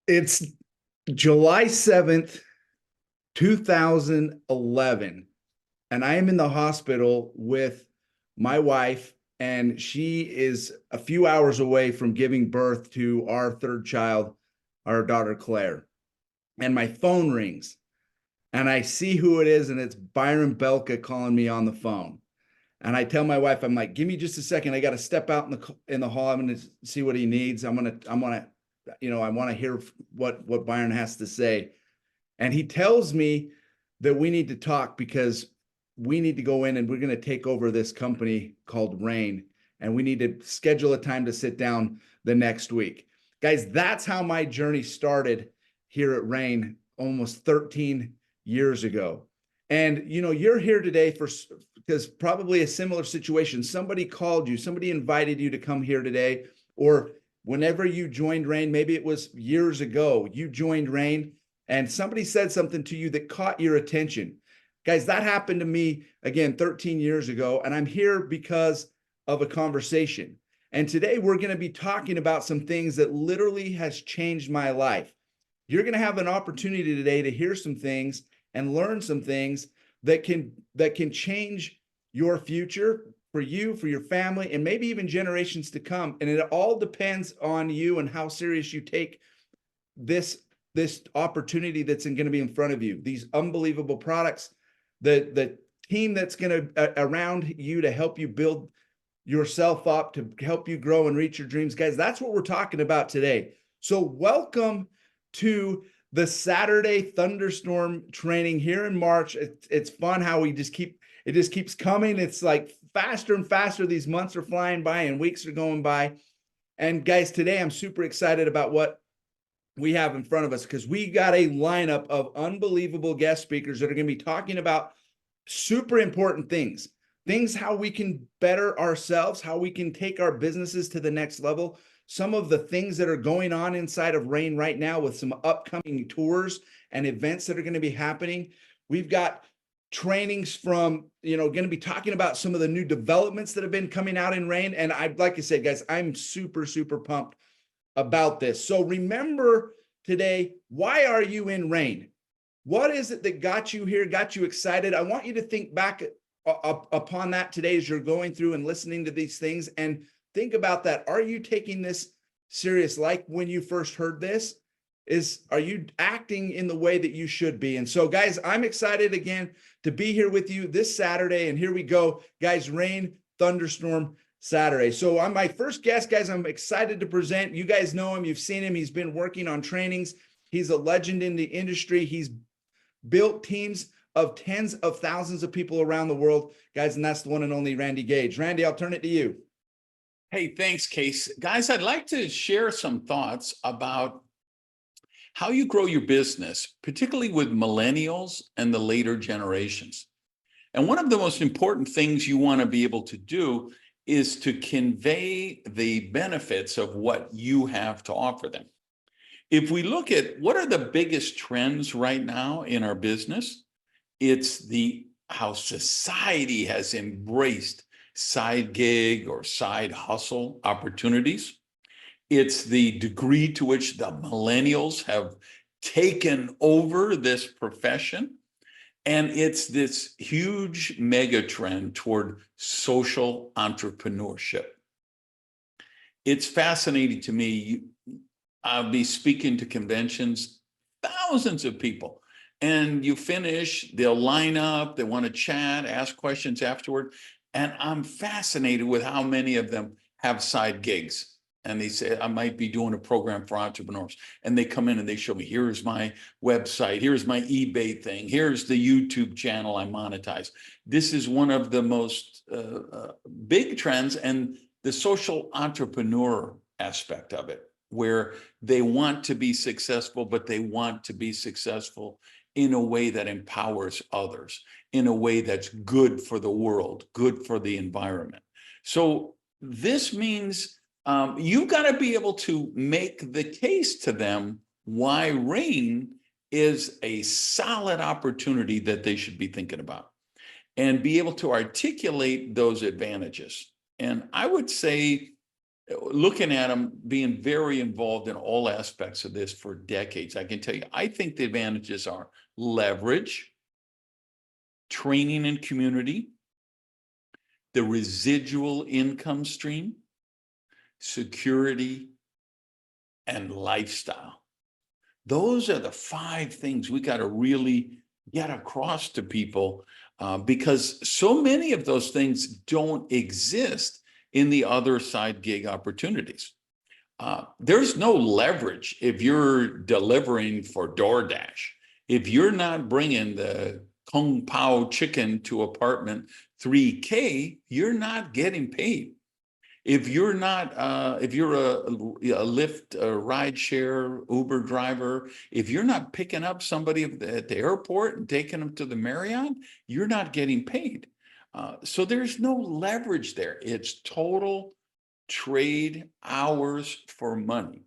It's July 7th, 2011, and I am in the hospital with my wife, and she is a few hours away from giving birth to our third child, our daughter Claire. And my phone rings, and I see who it is, and it's Byron Belka calling me on the phone. And I tell my wife, I'm like, give me just a second. I got to step out in the hall. I'm going to see what he needs. I want to hear what Byron has to say. And he tells me that we need to talk because we need to go in and we're going to take over this company called Rain. And we need to schedule a time to sit down the next week. Guys, that's how my journey started here at Rain almost 13 years ago. And you're here today because probably a similar situation. Somebody called you, somebody invited you to come here today, or whenever you joined Rain, maybe it was years ago, you joined Rain and somebody said something to you that caught your attention. Guys, that happened to me again 13 years ago, and I'm here because of a conversation. And today we're going to be talking about some things that literally has changed my life. You're going to have an opportunity today to hear some things and learn some things that can change your future for you, for your family, and maybe even generations to come. And it all depends on you and how serious you take this opportunity that's going to be in front of you. These unbelievable products, the team that's going to around you to help you build yourself up, to help you grow and reach your dreams. Guys, that's what we're talking about today. So welcome to the Saturday Thunderstorm training here in March. It's fun how it just keeps coming. It's like faster and faster. These months are flying by and weeks are going by. And guys, today I'm super excited about what we have in front of us because we got a lineup of unbelievable guest speakers that are going to be talking about super important things how we can better ourselves, how we can take our businesses to the next level. Some of the things that are going on inside of Rain right now with some upcoming tours and events that are going to be happening. We've got trainings from, going to be talking about some of the new developments that have been coming out in Rain. And like I said, guys, I'm super, super pumped about this. So remember today, why are you in Rain? What is it that got you here, got you excited? I want you to think back upon that today as you're going through and listening to these things and think about that. Are you taking this serious? Like when you first heard this, are you acting in the way that you should be? And so guys, I'm excited again to be here with you this Saturday. And here we go, guys, Rain Thunderstorm Saturday. So I'm my first guest, guys. I'm excited to present. You guys know him. You've seen him. He's been working on trainings. He's a legend in the industry. He's built teams of tens of thousands of people around the world, guys, and that's the one and only Randy Gage. Randy, I'll turn it to you. Hey, thanks, Case. Guys, I'd like to share some thoughts about how you grow your business, particularly with millennials and the later generations. And one of the most important things you want to be able to do is to convey the benefits of what you have to offer them. If we look at what are the biggest trends right now in our business, it's how society has embraced side gig or side hustle opportunities. It's the degree to which the millennials have taken over this profession. And it's this huge mega trend toward social entrepreneurship. It's fascinating to me. I'll be speaking to conventions, thousands of people, and you finish, they'll line up, they want to chat, ask questions afterward. And I'm fascinated with how many of them have side gigs. And they say, I might be doing a program for entrepreneurs. And they come in and they show me, here's my website, here's my eBay thing, here's the YouTube channel I monetize. This is one of the most big trends, and the social entrepreneur aspect of it, where they want to be successful, but they want to be successful in a way that empowers others, in a way that's good for the world, good for the environment. So this means you've got to be able to make the case to them why Rain is a solid opportunity that they should be thinking about, and be able to articulate those advantages. And I would say looking at them, being very involved in all aspects of this for decades, I can tell you, I think the advantages are leverage, training and community, the residual income stream, security, and lifestyle. Those are the 5 things we got to really get across to people, because so many of those things don't exist in the other side gig opportunities. There's no leverage if you're delivering for DoorDash. If you're not bringing the Kung Pao chicken to apartment 3K, you're not getting paid. If you're not, if you're a Lyft, a ride share, Uber driver, if you're not picking up somebody at the airport and taking them to the Marriott, you're not getting paid. So there's no leverage there. It's total trade hours for money.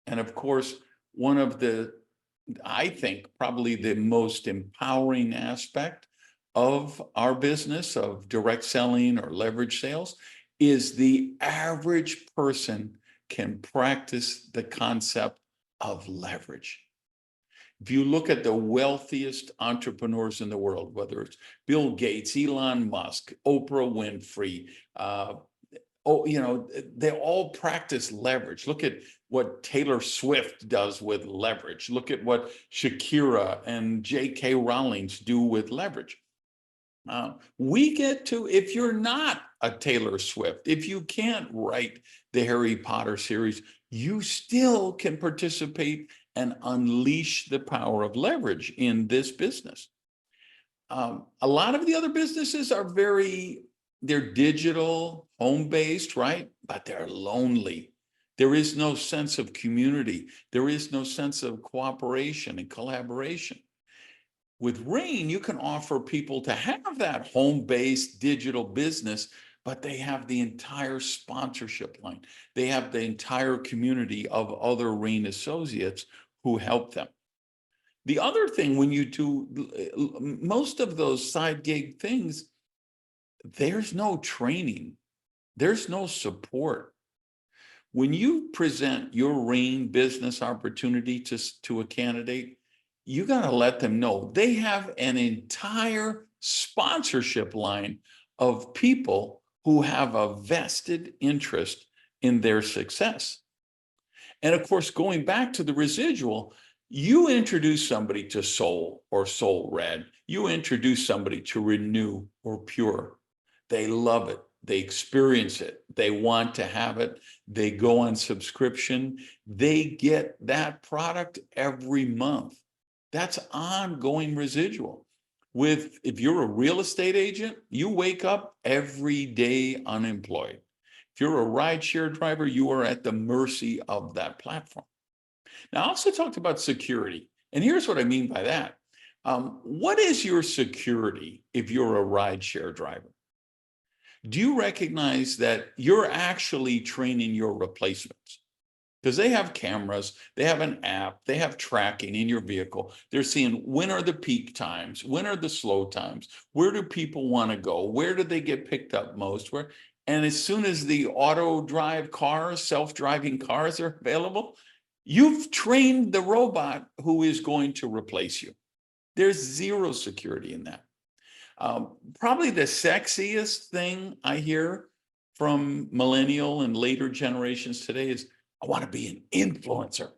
And of course, one of the, I think, probably the most empowering aspect of our business of direct selling or leverage sales is the average person can practice the concept of leverage. If you look at the wealthiest entrepreneurs in the world, whether it's Bill Gates, Elon Musk, Oprah Winfrey, they all practice leverage. Look at what Taylor Swift does with leverage. Look at what Shakira and J.K. Rowling's do with leverage. We get to, if you're not a Taylor Swift, if you can't write the Harry Potter series, you still can participate and unleash the power of leverage in this business. A lot of the other businesses are they're digital, home-based, right? But they're lonely. There is no sense of community. There is no sense of cooperation and collaboration. With Rain, you can offer people to have that home-based digital business, but they have the entire sponsorship line. They have the entire community of other Rain associates who help them. The other thing, when you do most of those side gig things, there's no training, there's no support. When you present your Rain business opportunity to a candidate, you got to let them know they have an entire sponsorship line of people who have a vested interest in their success. And of course, going back to the residual, you introduce somebody to Soul or Soul Red, you introduce somebody to Renew or Pure. They love it. They experience it. They want to have it. They go on subscription. They get that product every month. That's ongoing residual. If you're a real estate agent, you wake up every day unemployed. If you're a rideshare driver, you are at the mercy of that platform. Now, I also talked about security. And here's what I mean by that. What is your security if you're a rideshare driver? Do you recognize that you're actually training your replacements? Because they have cameras, they have an app, they have tracking in your vehicle. They're seeing when are the peak times, when are the slow times, where do people want to go, where do they get picked up most, where, and as soon as the auto drive cars, self-driving cars are available, you've trained the robot who is going to replace you. There's zero security in that. Probably the sexiest thing I hear from millennial and later generations today is, I want to be an influencer.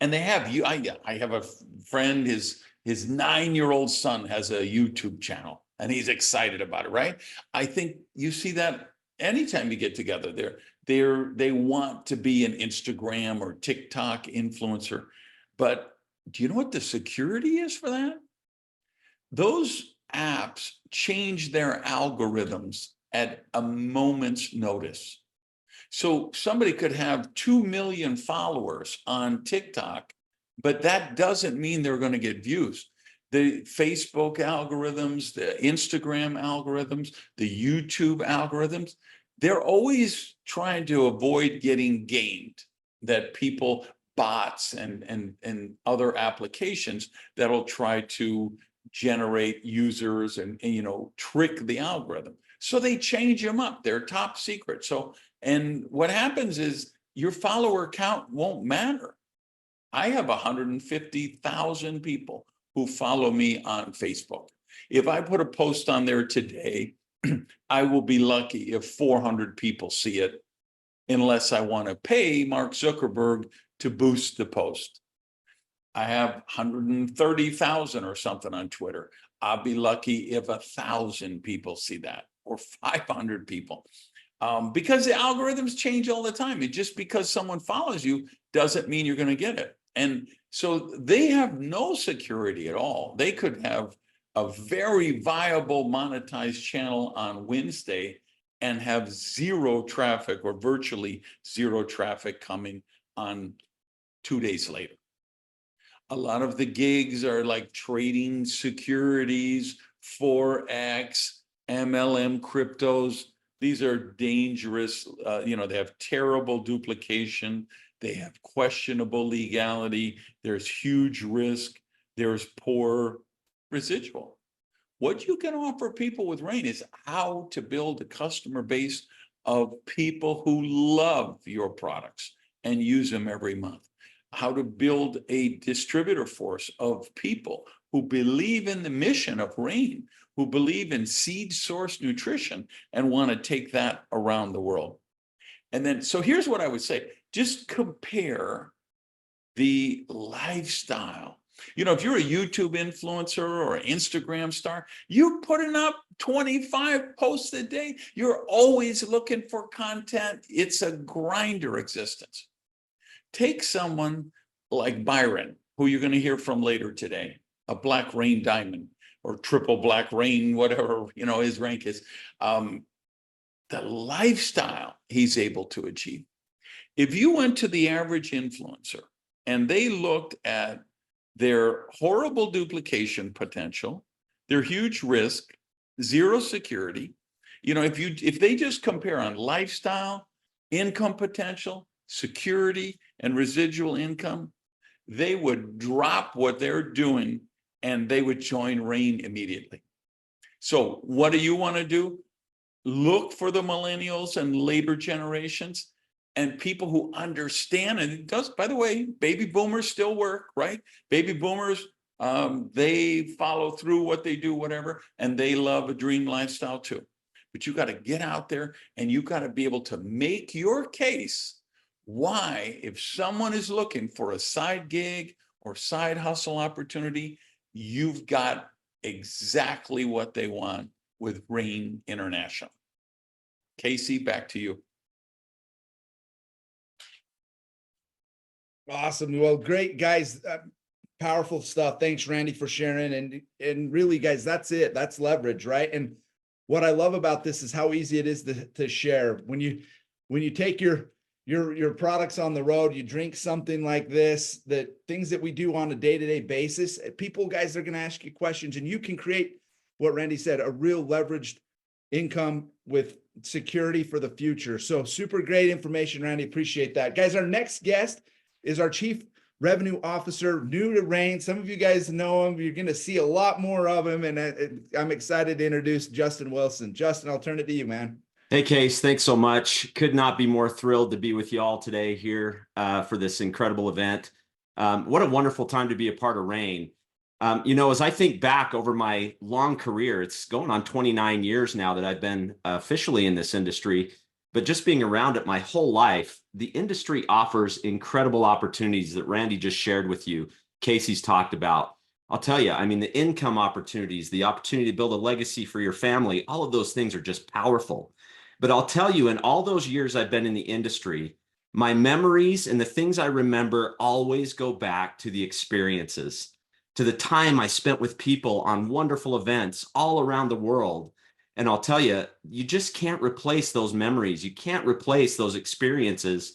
And they have you. I have a friend, his 9-year-old son has a YouTube channel and he's excited about it, right? I think you see that anytime you get together, they want to be an Instagram or TikTok influencer. But do you know what the security is for that? Those apps change their algorithms at a moment's notice. So somebody could have 2 million followers on TikTok, but that doesn't mean they're going to get views. The Facebook algorithms, the Instagram algorithms, the YouTube algorithms, they're always trying to avoid getting gamed, that people, bots and other applications that'll try to generate users and trick the algorithm. So they change them up. They're top secret. So, and what happens is your follower count won't matter. I have 150,000 people who follow me on Facebook. If I put a post on there today, I will be lucky if 400 people see it, unless I want to pay Mark Zuckerberg to boost the post. I have 130,000 or something on Twitter. I'll be lucky if 1,000 people see that, or 500 people. Because the algorithms change all the time. And just because someone follows you doesn't mean you're going to get it. And so they have no security at all. They could have a very viable monetized channel on Wednesday and have zero traffic, or virtually zero traffic, coming on 2 days later. A lot of the gigs are like trading securities, Forex, MLM cryptos. These are dangerous. They have terrible duplication. They have questionable legality. There's huge risk. There's poor residual. What you can offer people with Rain is how to build a customer base of people who love your products and use them every month. How to build a distributor force of people who believe in the mission of Rain, who believe in seed source nutrition and want to take that around the world. And then, so here's what I would say. Just compare the lifestyle. If you're a YouTube influencer or an Instagram star, you're putting up 25 posts a day. You're always looking for content. It's a grinder existence. Take someone like Byron, who you're going to hear from later today, a Black Rain Diamond or triple Black Rain, whatever, his rank is. The lifestyle he's able to achieve. If you went to the average influencer and they looked at their horrible duplication potential, their huge risk, zero security, if they just compare on lifestyle, income potential, security, and residual income, they would drop what they're doing and they would join Rain immediately. So what do you want to do? Look for the millennials and later generations and people who understand. And it does, by the way, baby boomers still work, right? Baby boomers, they follow through what they do, whatever, and they love a dream lifestyle too. But you got to get out there and you got to be able to make your case why, if someone is looking for a side gig or side hustle opportunity, you've got exactly what they want with Rain International. Casey, back to you. Awesome. Well, great, guys. Powerful stuff. Thanks, Randy, for sharing. And really, guys, that's it. That's leverage, right? And what I love about this is how easy it is to share. When you take your products on the road, you drink something like this, the things that we do on a day-to-day basis, people, guys, are going to ask you questions, and you can create what Randy said, a real leveraged income with security for the future. So super great information, Randy. Appreciate that. Guys, our next guest is our Chief Revenue Officer, new to Rain. Some of you guys know him. You're going to see a lot more of him, and I'm excited to introduce Justin Wilson. Justin, I'll turn it to you, man. Hey, Case, thanks so much. Could not be more thrilled to be with you all today here for this incredible event. What a wonderful time to be a part of Rain. As I think back over my long career, it's going on 29 years now that I've been officially in this industry, but just being around it my whole life, the industry offers incredible opportunities that Randy just shared with you, Casey's talked about. I'll tell you, the income opportunities, the opportunity to build a legacy for your family, all of those things are just powerful. But I'll tell you, in all those years I've been in the industry, my memories and the things I remember always go back to the experiences, to the time I spent with people on wonderful events all around the world. And I'll tell you, you just can't replace those memories. You can't replace those experiences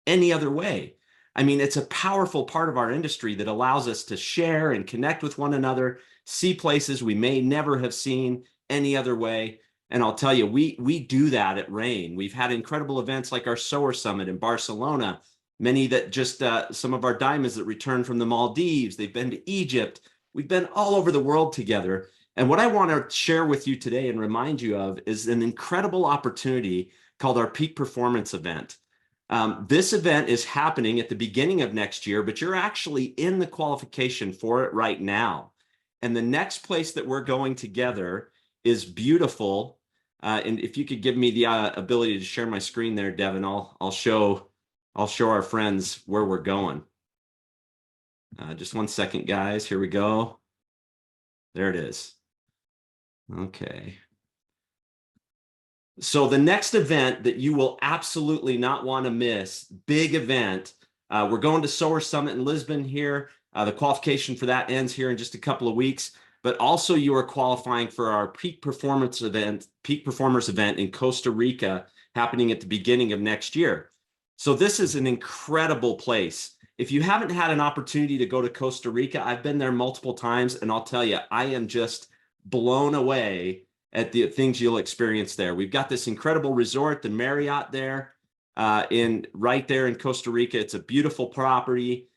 any other way. It's a powerful part of our industry that allows us to share and connect with one another, see places we may never have seen any other way. And I'll tell you, we do that at Rain. We've had incredible events like our Sower Summit in Barcelona, many that just some of our diamonds that returned from the Maldives. They've been to Egypt. We've been all over the world together. And what I want to share with you today and remind you of is an incredible opportunity called our Peak Performance event. This event is happening at the beginning of next year, but you're actually in the qualification for it right now. And the next place that we're going together is beautiful. And if you could give me the ability to share my screen there, Devin, I'll show our friends where we're going. Just 1 second, guys. Here we go. There it is. Okay. So the next event that you will absolutely not want to miss, big event. We're going to Sower Summit in Lisbon here. The qualification for that ends here in just a couple of weeks. But also you are qualifying for our Peak Performers event in Costa Rica, happening at the beginning of next year. So this is an incredible place. If you haven't had an opportunity to go to Costa Rica, I've been there multiple times, and I'll tell you, I am just blown away at the things you'll experience there. We've got this incredible resort, the Marriott there, right there in Costa Rica. It's a beautiful property,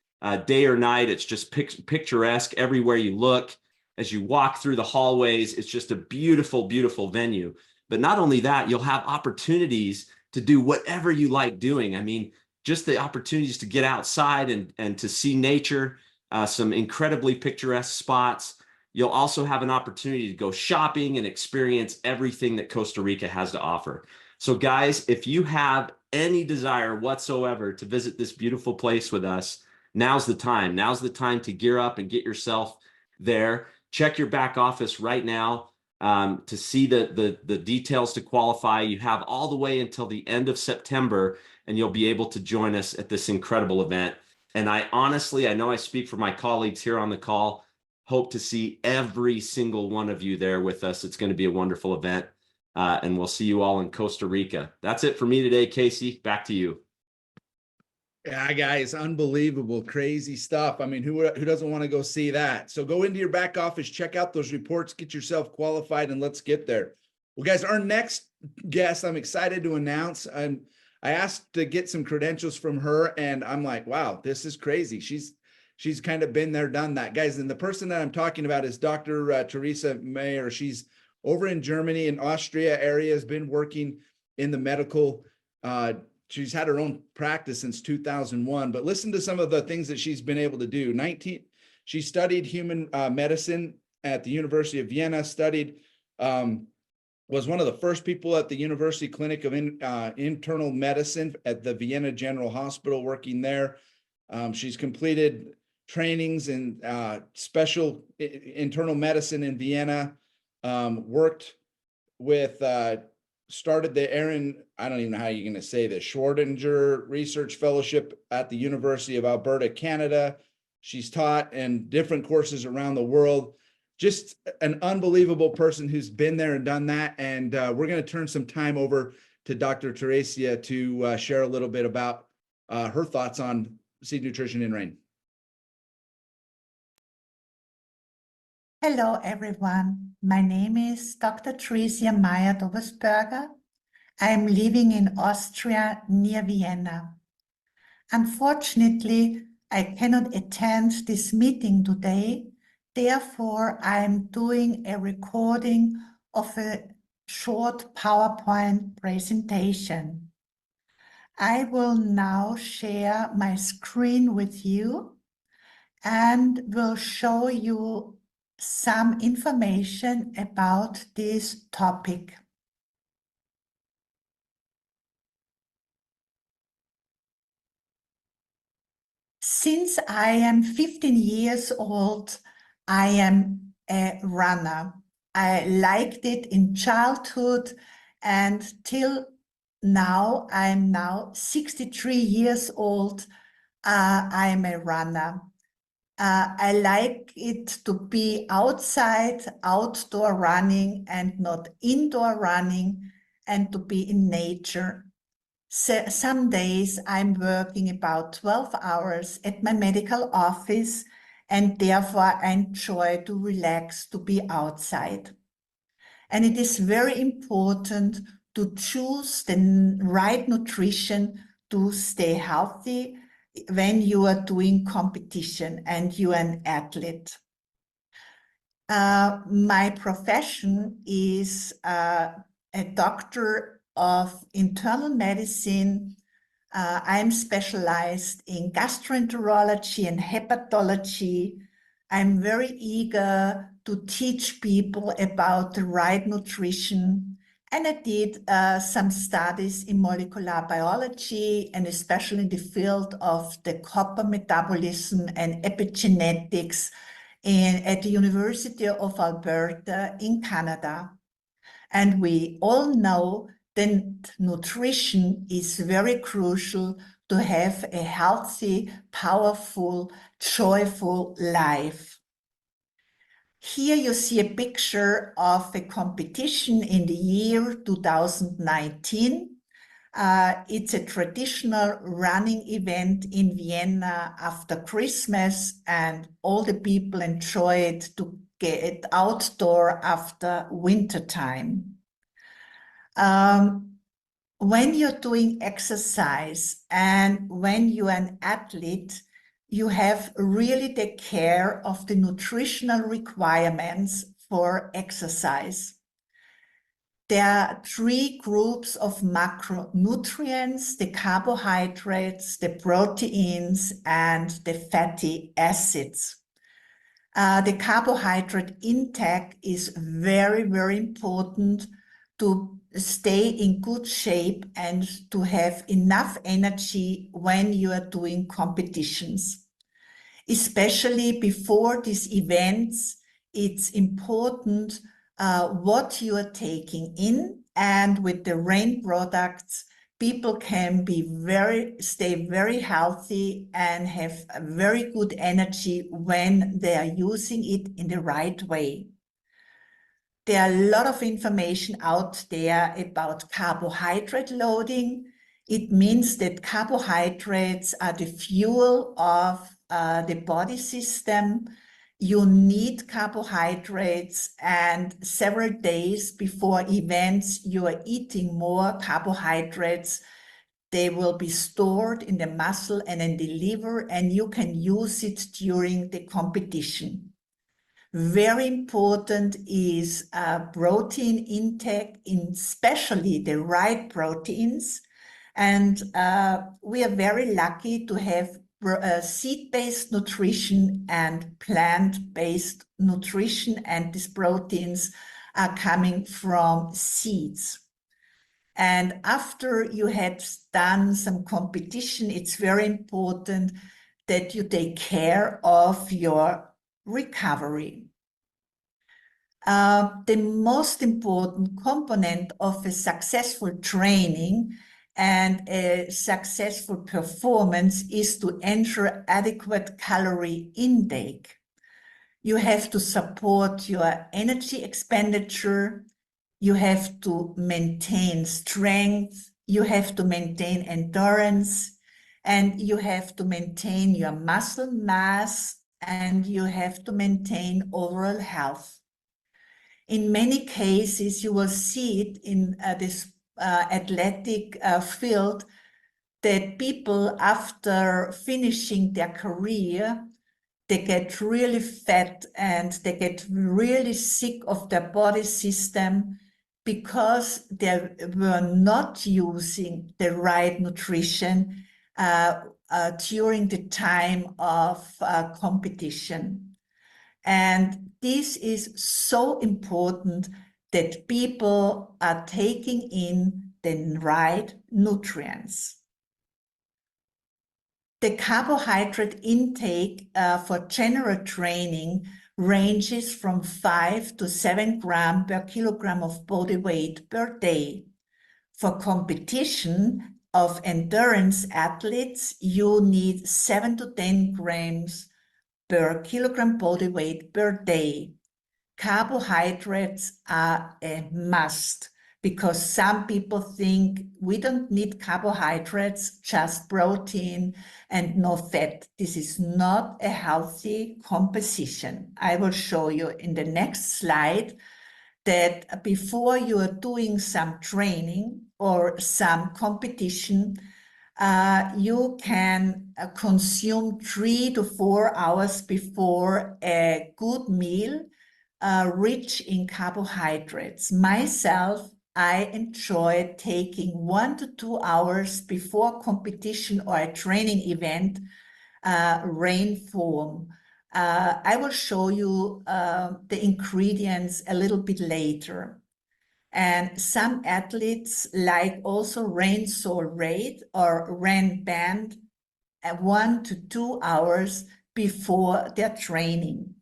day or night. It's just picturesque everywhere you look. As you walk through the hallways, it's just a beautiful, beautiful venue. But not only that, you'll have opportunities to do whatever you like doing. I mean, just the opportunities to get outside and to see nature, some incredibly picturesque spots. You'll also have an opportunity to go shopping and experience everything that Costa Rica has to offer. So guys, if you have any desire whatsoever to visit this beautiful place with us, now's the time. Now's the time to gear up and get yourself there. Check your back office right now to see the details to qualify. You have all the way until the end of September, and you'll be able to join us at this incredible event. And I honestly, I know I speak for my colleagues here on the call, hope to see every single one of you there with us. It's going to be a wonderful event, and we'll see you all in Costa Rica. That's it for me today, Casey. Back to you. Yeah, guys, unbelievable, crazy stuff. I mean, who doesn't want to go see that? So go into your back office, check out those reports, get yourself qualified, and let's get there. Well, guys, our next guest, I'm excited to announce. I asked to get some credentials from her, and I'm like, wow, this is crazy. She's kind of been there, done that, guys. And the person that I'm talking about is Dr. Teresa Mayer. She's over in Germany and Austria area, has been working in the medical. She's had her own practice since 2001, but listen to some of the things that she's been able to do. She studied human medicine at the University of Vienna, was one of the first people at the University Clinic of Internal Medicine at the Vienna General Hospital, working there. She's completed trainings in special internal medicine in Vienna, worked with, started the I don't even know how you're going to say this, Schwardinger Research Fellowship at the University of Alberta, Canada. She's taught in different courses around the world. Just an unbelievable person who's been there and done that. And we're going to turn some time over to Dr. Teresa to share a little bit about her thoughts on seed nutrition in rain. Hello, everyone. My name is Dr. Theresia Meyer-Dobersberger. I am living in Austria near Vienna. Unfortunately, I cannot attend this meeting today. Therefore, I am doing a recording of a short PowerPoint presentation. I will now share my screen with you and will show you some information about this topic. Since I am 15 years old, I am a runner. I liked it in childhood, and till now, I'm now 63 years old. I am a runner. I like it to be outside, outdoor running, and not indoor running, and to be in nature. So some days I'm working about 12 hours at my medical office, and therefore I enjoy to relax, to be outside. And it is very important to choose the right nutrition to stay healthy when you are doing competition and you are an athlete. My profession is a doctor of internal medicine. I'm specialized in gastroenterology and hepatology. I'm very eager to teach people about the right nutrition. And I did some studies in molecular biology, and especially in the field of the copper metabolism and epigenetics at the University of Alberta in Canada. And we all know that nutrition is very crucial to have a healthy, powerful, joyful life. Here you see a picture of a competition in the year 2019. It's a traditional running event in Vienna after Christmas, and all the people enjoy it to get outdoor after winter time. When you're doing exercise and when you're an athlete, you have really take care of the nutritional requirements for exercise. There are three groups of macronutrients: the carbohydrates, the proteins, and the fatty acids. The carbohydrate intake is very, very important to stay in good shape and to have enough energy when you are doing competitions. Especially before these events, it's important what you are taking in, and with the Rain products, people can stay very healthy and have a very good energy when they are using it in the right way. There are a lot of information out there about carbohydrate loading. It means that carbohydrates are the fuel of the body system. You need carbohydrates, and several days before events, you are eating more carbohydrates. They will be stored in the muscle and in the liver, and you can use it during the competition. Very important is protein intake, especially the right proteins. And we are very lucky to have seed-based nutrition and plant-based nutrition, and these proteins are coming from seeds. And after you had done some competition, it's very important that you take care of your recovery. The most important component of a successful training and a successful performance is to ensure adequate calorie intake. You have to support your energy expenditure. You have to maintain strength. You have to maintain endurance, and you have to maintain your muscle mass, and you have to maintain overall health. In many cases, you will see it in this athletic field, that people, after finishing their career, they get really fat and they get really sick of their body system because they were not using the right nutrition during the time of competition. And this is so important, that people are taking in the right nutrients. The carbohydrate intake for general training ranges from 5 to 7 grams per kilogram of body weight per day. For competition of endurance athletes, you need 7 to 10 grams per kilogram body weight per day. Carbohydrates are a must, because some people think we don't need carbohydrates, just protein and no fat. This is not a healthy composition. I will show you in the next slide that before you are doing some training or some competition, you can consume 3 to 4 hours before a good meal, rich in carbohydrates. Myself, I enjoy taking 1 to 2 hours before competition or a training event, rain form. I will show you the ingredients a little bit later. And some athletes like also rain sorbate or rain band 1 to 2 hours before their training.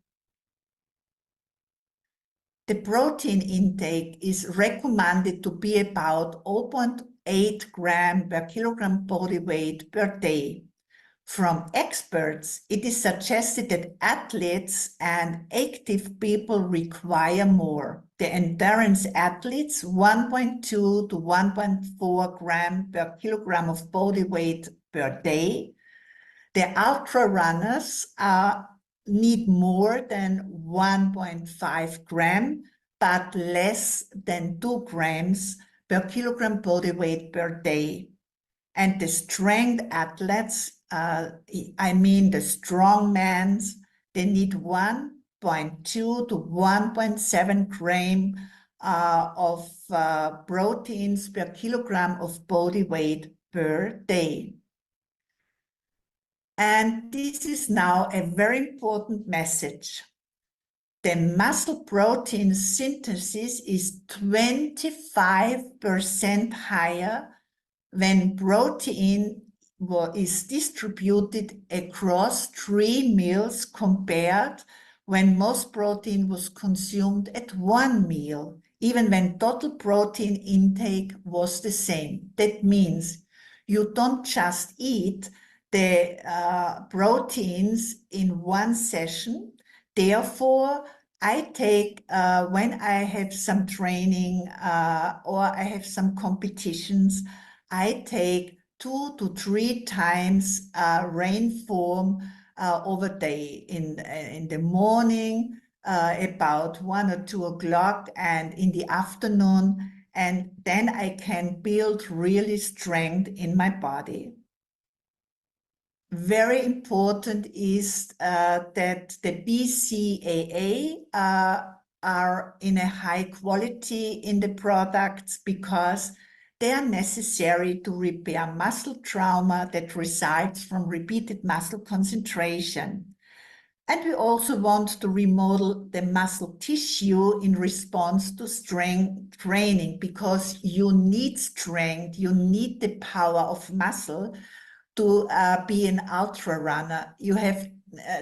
The protein intake is recommended to be about 0.8 gram per kilogram body weight per day. From experts, it is suggested that athletes and active people require more. The endurance athletes, 1.2 to 1.4 gram per kilogram of body weight per day. The ultra runners need more than 1.5 gram, but less than 2 grams per kilogram body weight per day. And the strength athletes, I mean the strongmen, they need 1.2 to 1.7 gram of proteins per kilogram of body weight per day. And this is now a very important message. The muscle protein synthesis is 25% higher when protein is distributed across 3 meals compared when most protein was consumed at 1 meal, even when total protein intake was the same. That means you don't just eat the proteins in one session. Therefore, I take, when I have some training or I have some competitions, I take 2 to 3 times rain form over day in the morning, about 1 or 2 o'clock, and in the afternoon, and then I can build really strength in my body. Very important is that the BCAA are in a high quality in the products because they are necessary to repair muscle trauma that results from repeated muscle concentration. And we also want to remodel the muscle tissue in response to strength training, because you need strength, you need the power of muscle to be an ultra runner. You have,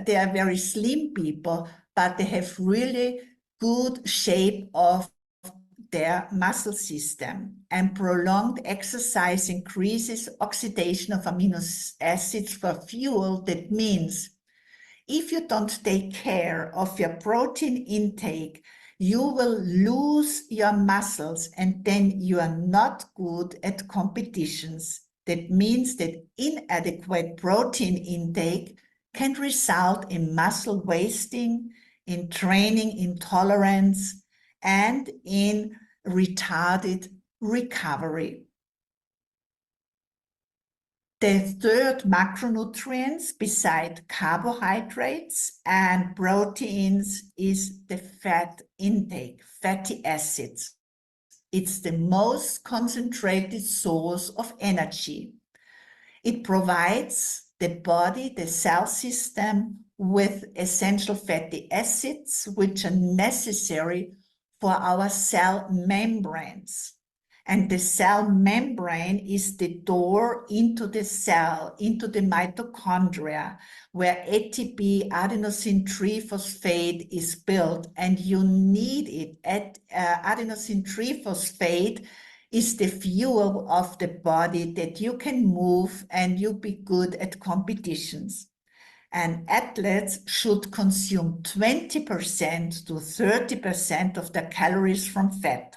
they are very slim people, but they have really good shape of their muscle system. And prolonged exercise increases oxidation of amino acids for fuel. That means if you don't take care of your protein intake, you will lose your muscles and then you are not good at competitions. That means that inadequate protein intake can result in muscle wasting, in training intolerance, and in retarded recovery. The third macronutrients beside carbohydrates and proteins is the fat intake, fatty acids. It's the most concentrated source of energy. It provides the body, the cell system, with essential fatty acids, which are necessary for our cell membranes. And the cell membrane is the door into the cell, into the mitochondria, where ATP, adenosine triphosphate, is built, and you need it. Adenosine triphosphate is the fuel of the body that you can move and you be good at competitions. And athletes should consume 20% to 30% of their calories from fat.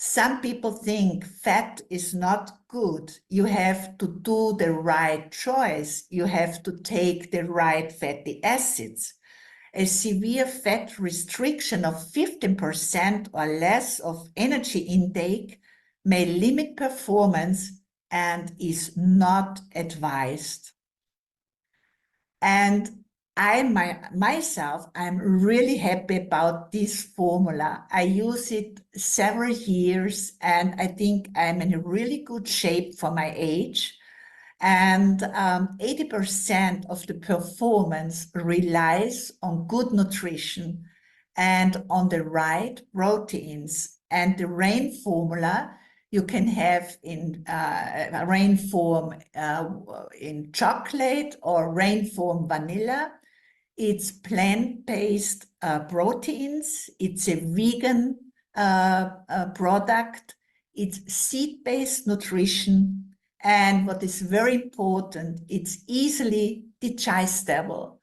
Some people think fat is not good. You have to do the right choice. You have to take the right fatty acids. A severe fat restriction of 15% or less of energy intake may limit performance and is not advised. And I'm really happy about this formula. I use it several years, and I think I'm in a really good shape for my age. And 80% of the performance relies on good nutrition and on the right proteins. And the RAIN formula you can have in RAIN form in chocolate or RAIN form vanilla. It's plant-based proteins. It's a vegan product. It's seed-based nutrition. And what is very important, it's easily digestible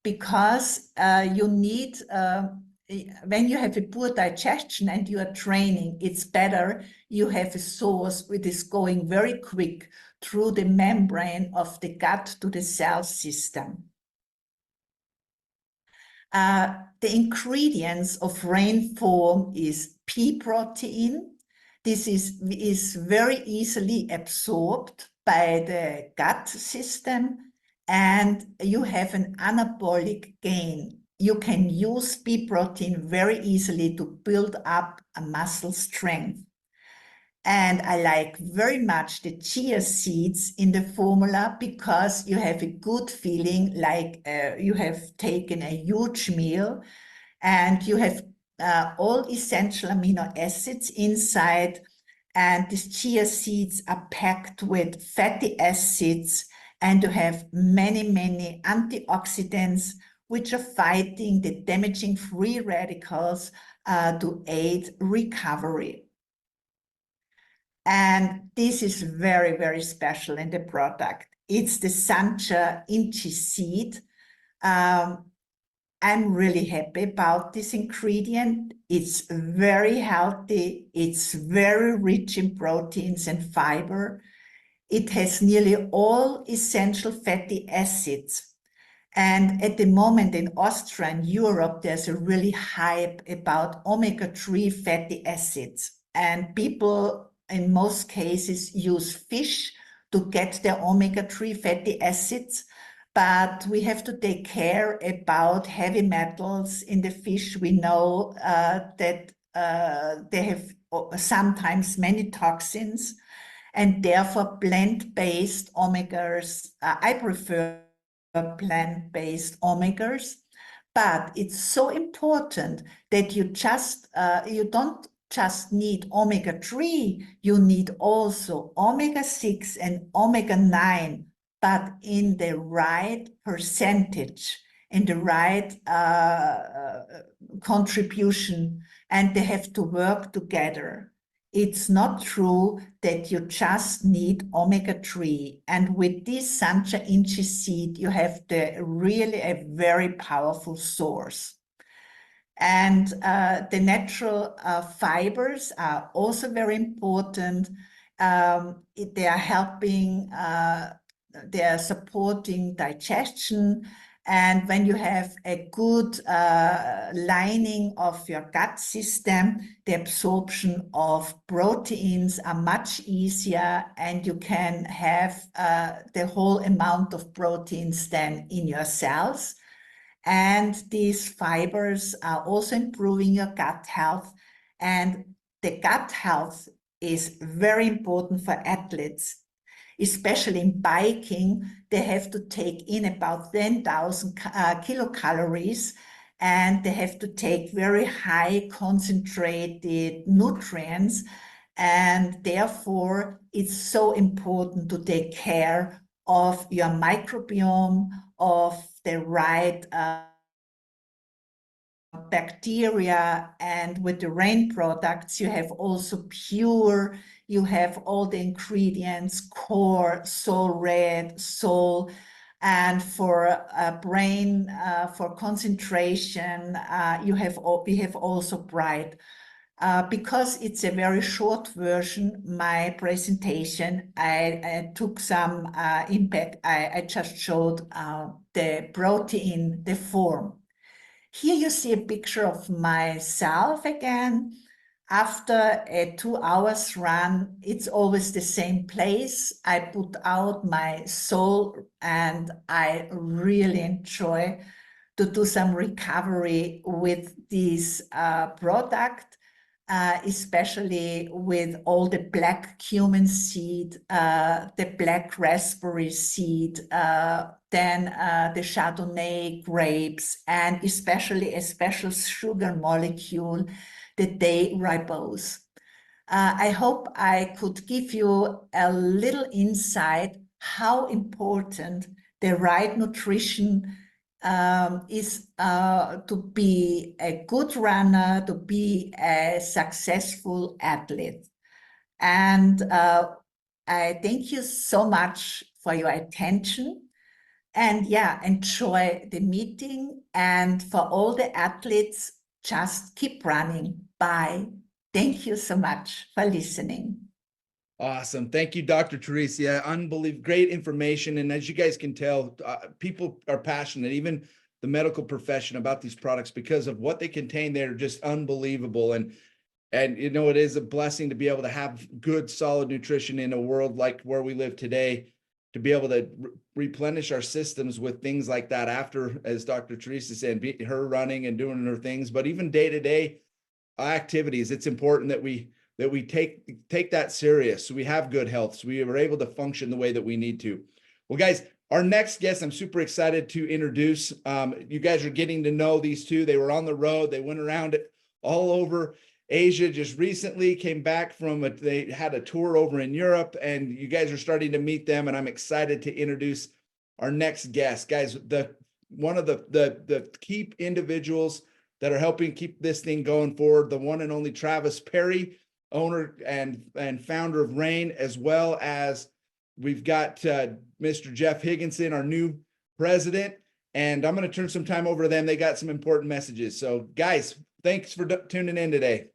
because you need, when you have a poor digestion and you are training, it's better you have a source which is going very quick through the membrane of the gut to the cell system. The ingredients of RAIN form is pea protein. This is very easily absorbed by the gut system, and you have an anabolic gain. You can use pea protein very easily to build up a muscle strength. And I like very much the chia seeds in the formula because you have a good feeling like you have taken a huge meal, and you have all essential amino acids inside. And these chia seeds are packed with fatty acids, and you have many, many antioxidants which are fighting the damaging free radicals to aid recovery. And this is very, very special in the product. It's the Sancha Inchi seed. I'm really happy about this ingredient. It's very healthy. It's very rich in proteins and fiber. It has nearly all essential fatty acids. And at the moment in Austria and Europe, there's a really hype about omega-3 fatty acids. And people, in most cases, use fish to get their omega-3 fatty acids. But we have to take care about heavy metals in the fish. We know that they have sometimes many toxins, and therefore plant-based omegas, I prefer plant-based omegas. But it's so important that you don't just need omega-3, you need also omega-6 and omega-9, but in the right percentage, in the right contribution, and they have to work together. It's not true that you just need omega-3. And with this Sancha Inchi seed, you have really a very powerful source. And the natural fibers are also very important. They are helping, they are supporting digestion. And when you have a good lining of your gut system, the absorption of proteins are much easier, and you can have the whole amount of proteins then in your cells. And these fibers are also improving your gut health. And the gut health is very important for athletes. Especially in biking, they have to take in about 10,000 kilocalories, and they have to take very high concentrated nutrients. And therefore, it's so important to take care of your microbiome, of the right bacteria. And with the RAIN products, you have also pure, you have all the ingredients, core, soul red, soul, and for brain, for concentration, we have also bright. Because it's a very short version, my presentation, I took some impact. I just showed the protein, the form. Here you see a picture of myself again. after a 2 hours run, it's always the same place. I put out my soul and I really enjoy to do some recovery with this product, especially with all the black cumin seed, the black raspberry seed, then the Chardonnay grapes, and especially a special sugar molecule, the day ribose. I hope I could give you a little insight how important the right nutrition is to be a good runner, to be a successful athlete. And I thank you so much for your attention. And yeah, enjoy the meeting. And for all the athletes, just keep running. Bye. Thank you so much for listening. Awesome. Thank you, Dr. Teresa. Unbelievable, great information. And as you guys can tell, people are passionate, even the medical profession, about these products because of what they contain. They're just unbelievable. And you know, it is a blessing to be able to have good, solid nutrition in a world like where we live today, to be able to replenish our systems with things like that after, as Dr. Teresa said, her running and doing her things, but even day-to-day activities. It's important that we take that serious, so we have good health, so we are able to function the way that we need to. Well, guys, our next guest, I'm super excited to introduce. You guys are getting to know these two. They were on the road. They went around it all over Asia just recently, came back from they had a tour over in Europe, and you guys are starting to meet them, and I'm excited to introduce our next guest. Guys, one of the key individuals that are helping keep this thing going forward, the one and only Travis Perry, owner and founder of Rain, as well as we've got Mr. Jeff Higginson, our new president, and I'm going to turn some time over to them. They got some important messages. So guys, thanks for tuning in today.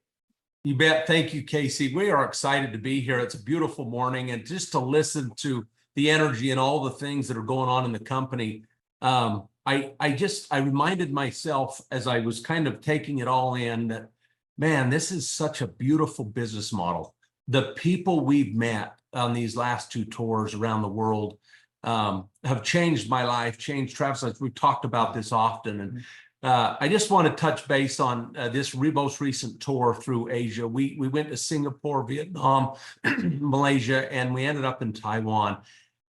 You bet. Thank you, Casey. We are excited to be here. It's a beautiful morning, and just to listen to the energy and all the things that are going on in the company. I reminded myself as I was kind of taking it all in that, man, this is such a beautiful business model. The people we've met on these last two tours around the world have changed my life, changed Travis. We've talked about this often. And I just want to touch base on this most recent tour through Asia. We went to Singapore, Vietnam, Malaysia, and we ended up in Taiwan.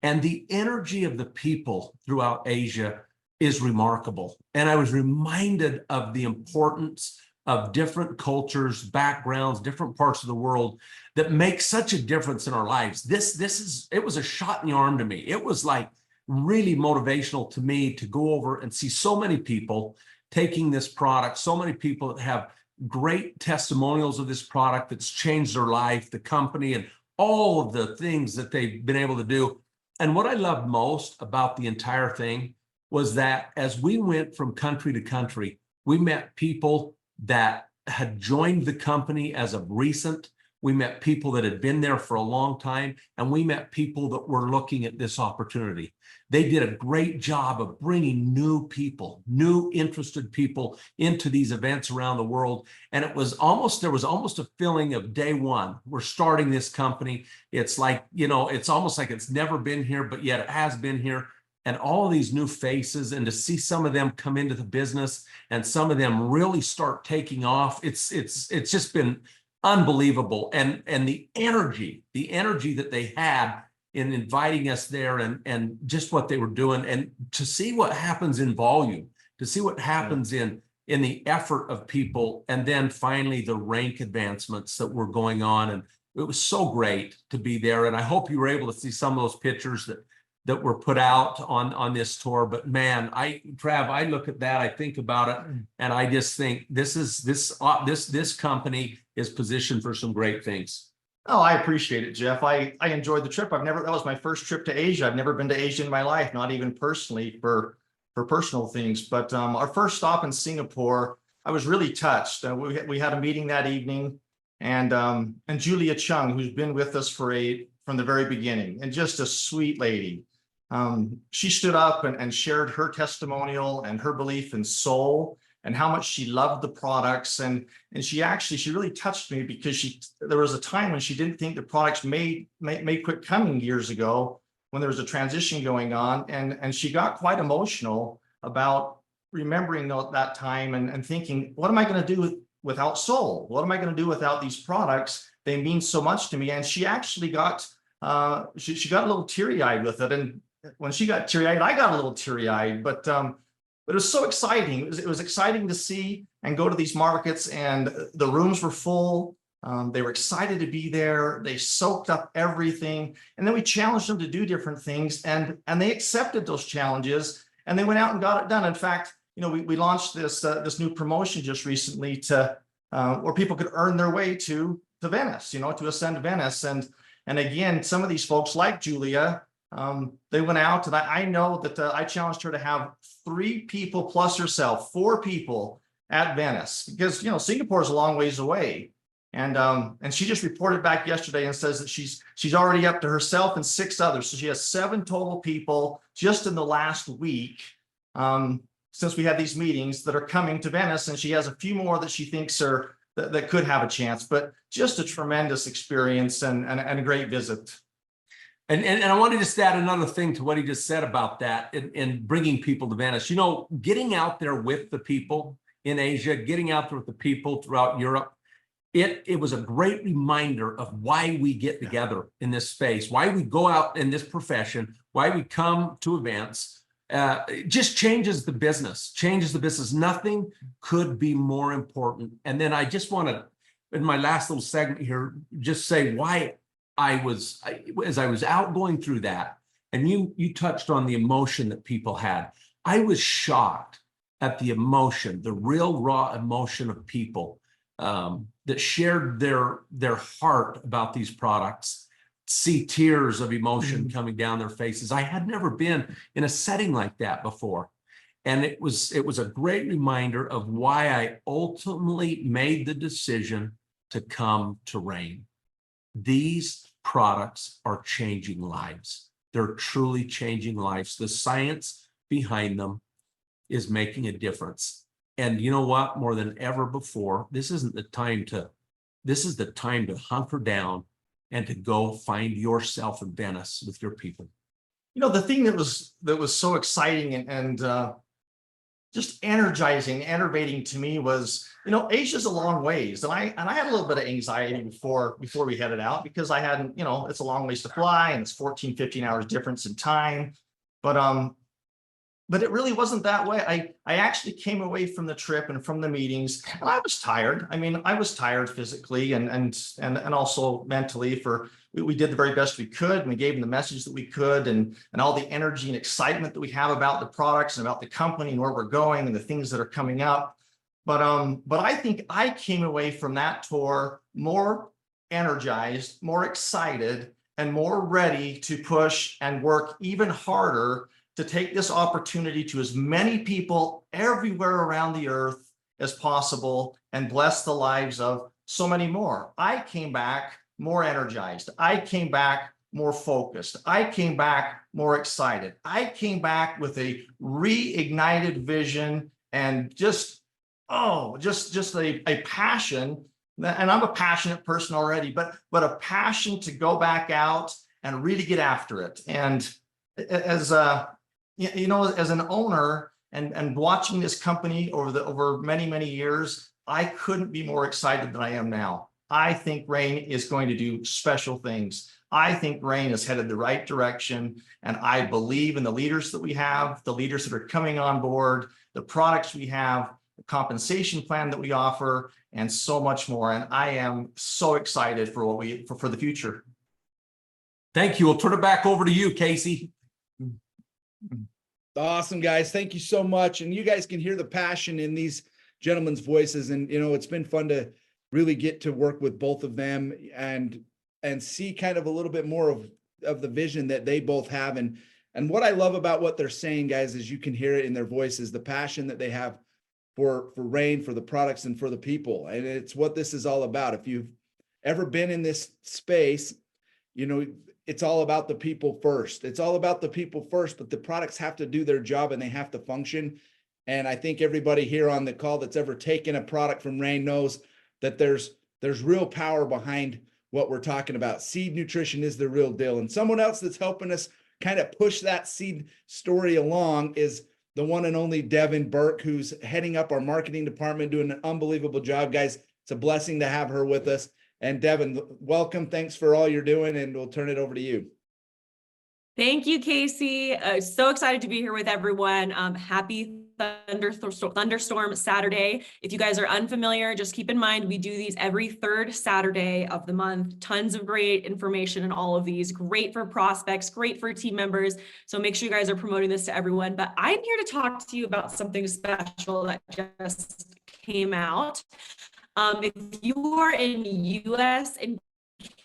And the energy of the people throughout Asia is remarkable. And I was reminded of the importance of different cultures, backgrounds, different parts of the world that make such a difference in our lives. It was a shot in the arm to me. It was like really motivational to me to go over and see so many people taking this product, so many people that have great testimonials of this product that's changed their life, the company, and all of the things that they've been able to do. And what I loved most about the entire thing was that as we went from country to country, we met people that had joined the company as of recent. We met people that had been there for a long time, and we met people that were looking at this opportunity. They did a great job of bringing new people, new interested people into these events around the world. And there was almost a feeling of day one. We're starting this company. It's like, it's almost like it's never been here, but yet it has been here. And all of these new faces, and to see some of them come into the business and some of them really start taking off, it's just been unbelievable. And the energy that they had in inviting us there, and just what they were doing, and to see what happens in volume, to see what happens in the effort of people, and then finally the rank advancements that were going on. And it was so great to be there. And I hope you were able to see some of those pictures that were put out on this tour. But man, Trav, I look at that, I think about it, and I just think this company is positioned for some great things. Oh, I appreciate it, Jeff. I enjoyed the trip. That was my first trip to Asia. I've never been to Asia in my life, not even personally for personal things. But our first stop in Singapore, I was really touched. We had a meeting that evening, and Julia Chung, who's been with us from the very beginning, and just a sweet lady. She stood up and shared her testimonial and her belief in soul and how much she loved the products. And she really touched me, because there was a time when she didn't think the products may quit coming years ago, when there was a transition going on. And she got quite emotional about remembering that time and thinking, what am I going to do without Soul? What am I going to do without these products? They mean so much to me. And she actually got, she got a little teary-eyed with it. And when she got teary-eyed, I got a little teary-eyed, but it was so exciting. It was exciting to see and go to these markets, and the rooms were full. They were excited to be there. They soaked up everything. And then we challenged them to do different things, and they accepted those challenges, and they went out and got it done. In fact, we launched this new promotion just recently to where people could earn their way to Venice, to ascend Venice. And again, some of these folks like Julia, they went out, and I know that I challenged her to have 3 people plus herself, 4 people at Venice, because Singapore is a long ways away. And she just reported back yesterday and says that she's already up to herself and 6 others. So she has 7 total people just in the last week, since we had these meetings, that are coming to Venice, and she has a few more that she thinks that could have a chance. But just a tremendous experience and a great visit. And I wanted to just add another thing to what he just said about that and bringing people to Venice. Getting out there with the people in Asia, getting out there with the people throughout Europe, it was a great reminder of why we get together in this space, why we go out in this profession, why we come to events. It just changes the business. Nothing could be more important. And then I just want to, in my last little segment here, just say why as I was out going through that, and you touched on the emotion that people had. I was shocked at the emotion, the real raw emotion of people that shared their heart about these products. See tears of emotion coming down their faces. I had never been in a setting like that before. And it was a great reminder of why I ultimately made the decision to come to Rain. These products are changing lives. They're truly changing lives. The science behind them is making a difference. And you know what? More than ever before, this is the time to hunker down and to go find yourself in Venice with your people. The thing that was so exciting and just energizing, enervating to me was, Asia's a long ways. And I had a little bit of anxiety before we headed out, because I hadn't, it's a long ways to fly, and it's 14, 15 hours difference in time. But it really wasn't that way. I actually came away from the trip and from the meetings, and I was tired. I was tired physically and also mentally. We did the very best we could, and we gave them the message that we could, and all the energy and excitement that we have about the products and about the company and where we're going and the things that are coming up. But I think I came away from that tour more energized, more excited, and more ready to push and work even harder to take this opportunity to as many people everywhere around the earth as possible and bless the lives of so many more. I came back more energized. I came back more focused. I came back more excited. I came back with a reignited vision and just a passion. And I'm a passionate person already, but a passion to go back out and really get after it. And as an owner and watching this company over many, many years, I couldn't be more excited than I am now. I think Rain is going to do special things. I think Rain is headed the right direction, and I believe in the leaders that we have, the leaders that are coming on board, the products we have, the compensation plan that we offer, and so much more. And I am so excited for for the future. Thank you. We'll turn it back over to you, Casey. Awesome, guys. Thank you so much. And you guys can hear the passion in these gentlemen's voices. And, it's been fun to really get to work with both of them and see kind of a little bit more of the vision that they both have. And what I love about what they're saying, guys, is you can hear it in their voices, the passion that they have for Rain, for the products, and for the people. And it's what this is all about. If you've ever been in this space, it's all about the people first. It's all about the people first, but the products have to do their job and they have to function. And I think everybody here on the call that's ever taken a product from Rain knows that there's real power behind what we're talking about. Seed nutrition is the real deal. And someone else that's helping us kind of push that seed story along is the one and only Devin Burke, who's heading up our marketing department, doing an unbelievable job, guys. It's a blessing to have her with us. And Devin, welcome. Thanks for all you're doing, and we'll turn it over to you. Thank you, Casey. So excited to be here with everyone. Happy Thunderstorm Saturday. If you guys are unfamiliar, just keep in mind, we do these every third Saturday of the month. Tons of great information in all of these. Great for prospects, great for team members. So make sure you guys are promoting this to everyone. But I'm here to talk to you about something special that just came out. If you are in the US and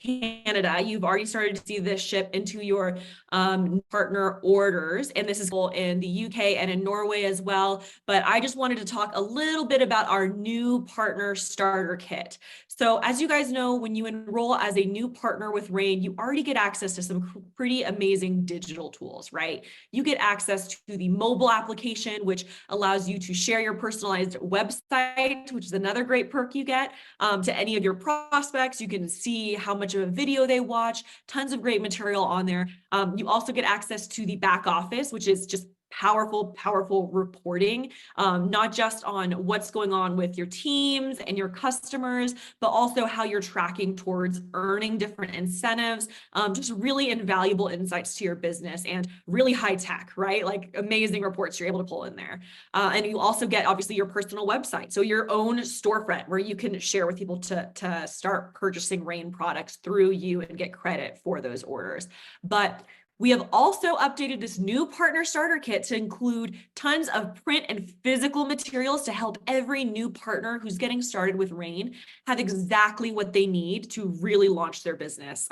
Canada, you've already started to see this ship into your partner orders, and this is in the UK and in Norway as well. But I just wanted to talk a little bit about our new partner starter kit. So as you guys know, when you enroll as a new partner with Rain, you already get access to some pretty amazing digital tools, right? You get access to the mobile application, which allows you to share your personalized website, which is another great perk you get, to any of your prospects. You can see how much of a video they watch, tons of great material on there. You also get access to the back office, which is just powerful reporting, not just on what's going on with your teams and your customers, but also how you're tracking towards earning different incentives, just really invaluable insights to your business, and really high tech, right? Like amazing reports you're able to pull in there. And you also get obviously your personal website. So your own storefront where you can share with people to start purchasing Rain products through you and get credit for those orders. But we have also updated this new partner starter kit to include tons of print and physical materials to help every new partner who's getting started with Rain have exactly what they need to really launch their business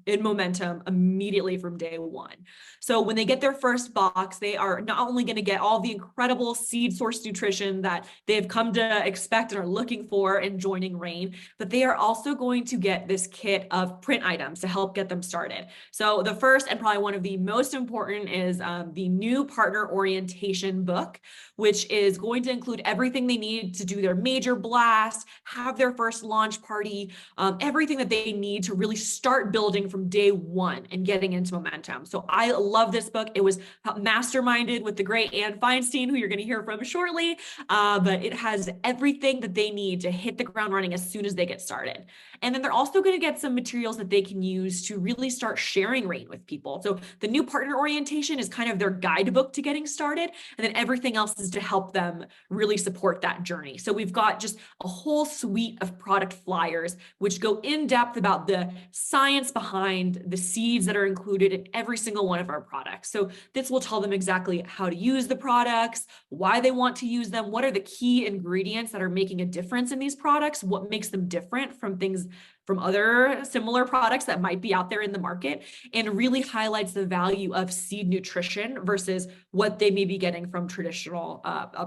in momentum immediately from day one. So when they get their first box, they are not only going to get all the incredible seed source nutrition that they've come to expect and are looking for in joining Rain, but they are also going to get this kit of print items to help get them started. So the first and probably one of the most important is the new partner orientation book, which is going to include everything they need to do their major blast, have their first launch party, everything that they need to really start building from day one and getting into momentum. So I love this book. It was masterminded with the great Ann Feinstein, who you're going to hear from shortly, but it has everything that they need to hit the ground running as soon as they get started. And then they're also going to get some materials that they can use to really start sharing Rain with people. So the new partner orientation is kind of their guidebook to getting started, and then everything else is to help them really support that journey. So we've got just a whole suite of product flyers, which go in depth about the science behind the seeds that are included in every single one of our products. So this will tell them exactly how to use the products, why they want to use them, what are the key ingredients that are making a difference in these products, what makes them different from other similar products that might be out there in the market, and really highlights the value of seed nutrition versus what they may be getting from traditional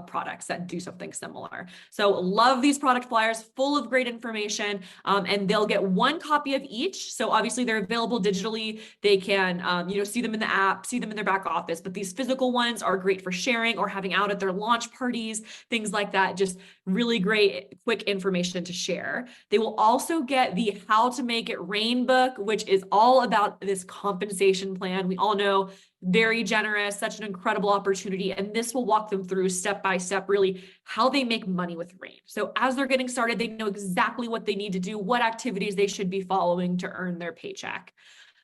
products that do something similar. So love these product flyers, full of great information, and they'll get one copy of each. So obviously they're available digitally. They can see them in the app, see them in their back office, but these physical ones are great for sharing or having out at their launch parties, things like that. Just really great, quick information to share. They will also get the How to Make It Rain book, which is all about this compensation plan. We all know, very generous, such an incredible opportunity. And this will walk them through step by step, really how they make money with Rain. So as they're getting started, they know exactly what they need to do, what activities they should be following to earn their paycheck.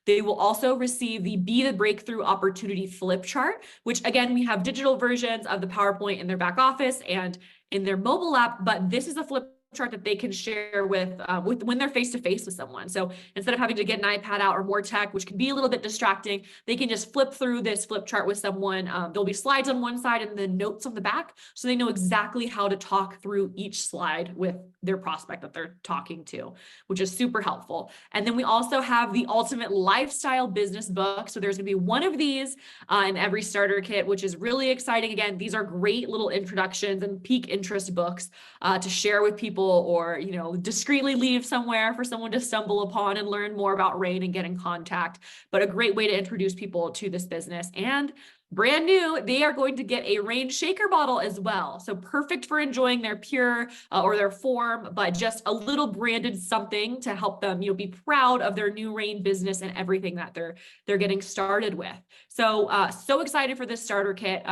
They will also receive the Be the Breakthrough Opportunity flip chart, which again, we have digital versions of the PowerPoint in their back office and in their mobile app, but this is a flip chart that they can share with when they're face-to-face with someone. So instead of having to get an iPad out or more tech, which can be a little bit distracting, they can just flip through this flip chart with someone. There'll be slides on one side and then notes on the back, so they know exactly how to talk through each slide with their prospect that they're talking to, which is super helpful. And then we also have the Ultimate Lifestyle Business book. So there's going to be one of these in every starter kit, which is really exciting. Again, these are great little introductions and peak interest books to share with people, or discreetly leave somewhere for someone to stumble upon and learn more about Rain and get in contact, but a great way to introduce people to this business. And brand new, they are going to get a Rain shaker bottle as well. So perfect for enjoying their pure or their form, but just a little branded something to help them, be proud of their new Rain business and everything that they're getting started with. So, so excited for this starter kit.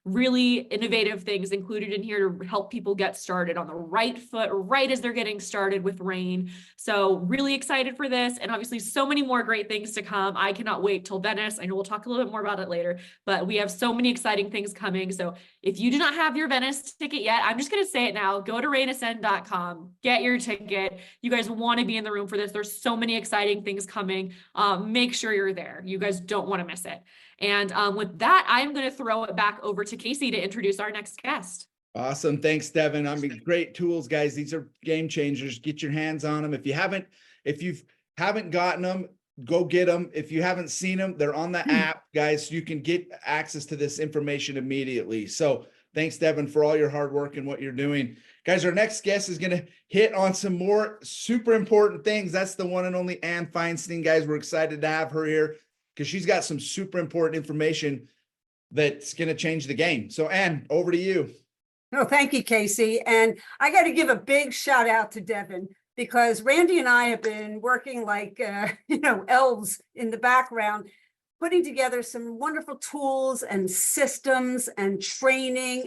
Really innovative things included in here to help people get started on the right foot, right as they're getting started with Rain. So really excited for this, and obviously so many more great things to come. I cannot wait till Venice. I know we'll talk a little bit more about it later, but we have so many exciting things coming. So if you do not have your Venice ticket yet, I'm just going to say it now, go to rainascend.com, get your ticket. You guys want to be in the room for this. There's so many exciting things coming. Make sure you're there. You guys don't want to miss it. And with that, I'm going to throw it back over to Casey to introduce our next guest. Awesome. Thanks, Devin. I mean, great tools, guys. These are game changers. Get your hands on them. If you haven't gotten them, go get them. If you haven't seen them, they're on the app, guys. You can get access to this information immediately. So thanks, Devin, for all your hard work and what you're doing. Guys, our next guest is going to hit on some more super important things. That's the one and only Ann Feinstein, guys. We're excited to have her here because she's got some super important information that's going to change the game. So Ann, over to you. Oh, thank you, Casey. And I got to give a big shout out to Devin, because Randy and I have been working like, elves in the background, putting together some wonderful tools and systems and training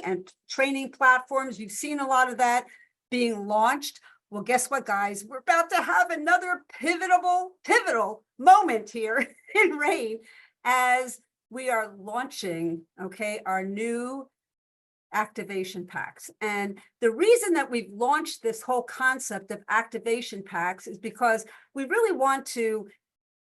platforms. You've seen a lot of that being launched. Well, guess what, guys? We're about to have another pivotal moment here in Rain as we are launching, our new activation packs. And the reason that we've launched this whole concept of activation packs is because we really want to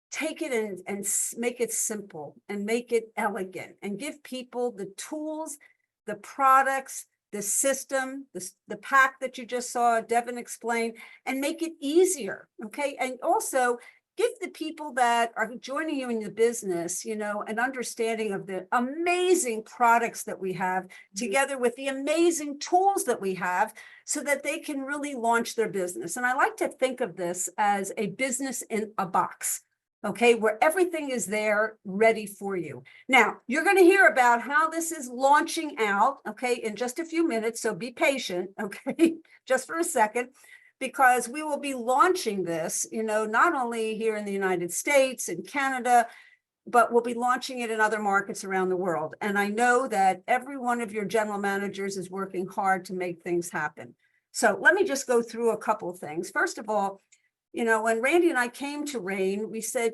take it and make it simple and make it elegant and give people the tools, the products, the system, the pack that you just saw Devin explain, and make it easier, and also give the people that are joining you in the business, an understanding of the amazing products that we have together with the amazing tools that we have so that they can really launch their business. And I like to think of this as a business in a box, where everything is there ready for you. Now, you're going to hear about how this is launching out, in just a few minutes. So be patient, just for a second, because we will be launching this, not only here in the United States and Canada, but we'll be launching it in other markets around the world. And I know that every one of your general managers is working hard to make things happen. So let me just go through a couple of things. First of all, when Randy and I came to Rain, we said,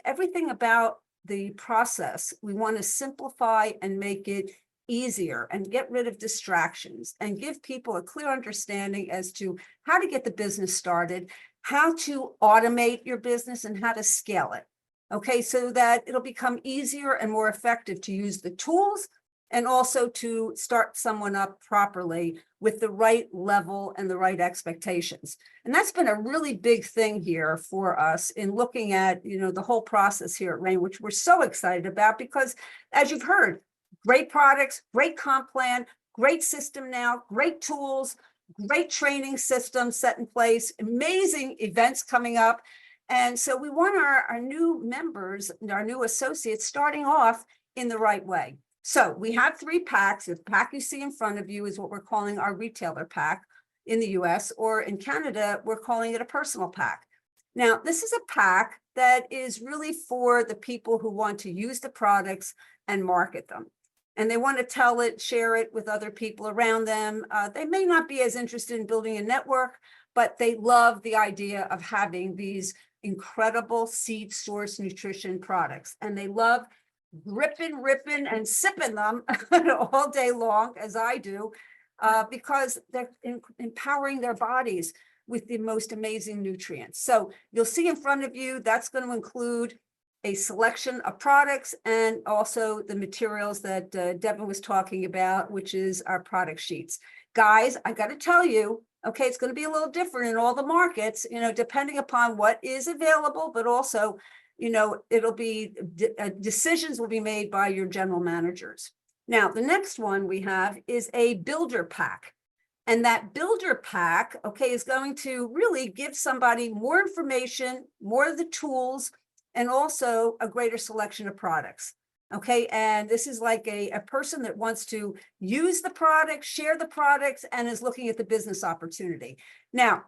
everything about the process, we want to simplify and make it easier and get rid of distractions and give people a clear understanding as to how to get the business started, how to automate your business, and how to scale it. So that it'll become easier and more effective to use the tools and also to start someone up properly with the right level and the right expectations. And that's been a really big thing here for us in looking at, the whole process here at Rain, which we're so excited about because, as you've heard, great products, great comp plan, great system now, great tools, great training system set in place, amazing events coming up. And so we want our new members, our new associates, starting off in the right way. So we have 3 packs. The pack you see in front of you is what we're calling our retailer pack in the US, or in Canada, we're calling it a personal pack. Now, this is a pack that is really for the people who want to use the products and market them. And they want to share it with other people around them. They may not be as interested in building a network, but they love the idea of having these incredible seed source nutrition products. And they love ripping and sipping them all day long, as I do, because they're empowering their bodies with the most amazing nutrients. So you'll see in front of you, that's going to include a selection of products and also the materials that Devin was talking about, which is our product sheets. Guys, I got to tell you, it's going to be a little different in all the markets, depending upon what is available, but also, it'll be decisions will be made by your general managers. Now, the next one we have is a builder pack. And that builder pack, is going to really give somebody more information, more of the tools, and also a greater selection of products. Okay, and this is like a person that wants to use the product, share the products, and is looking at the business opportunity. Now,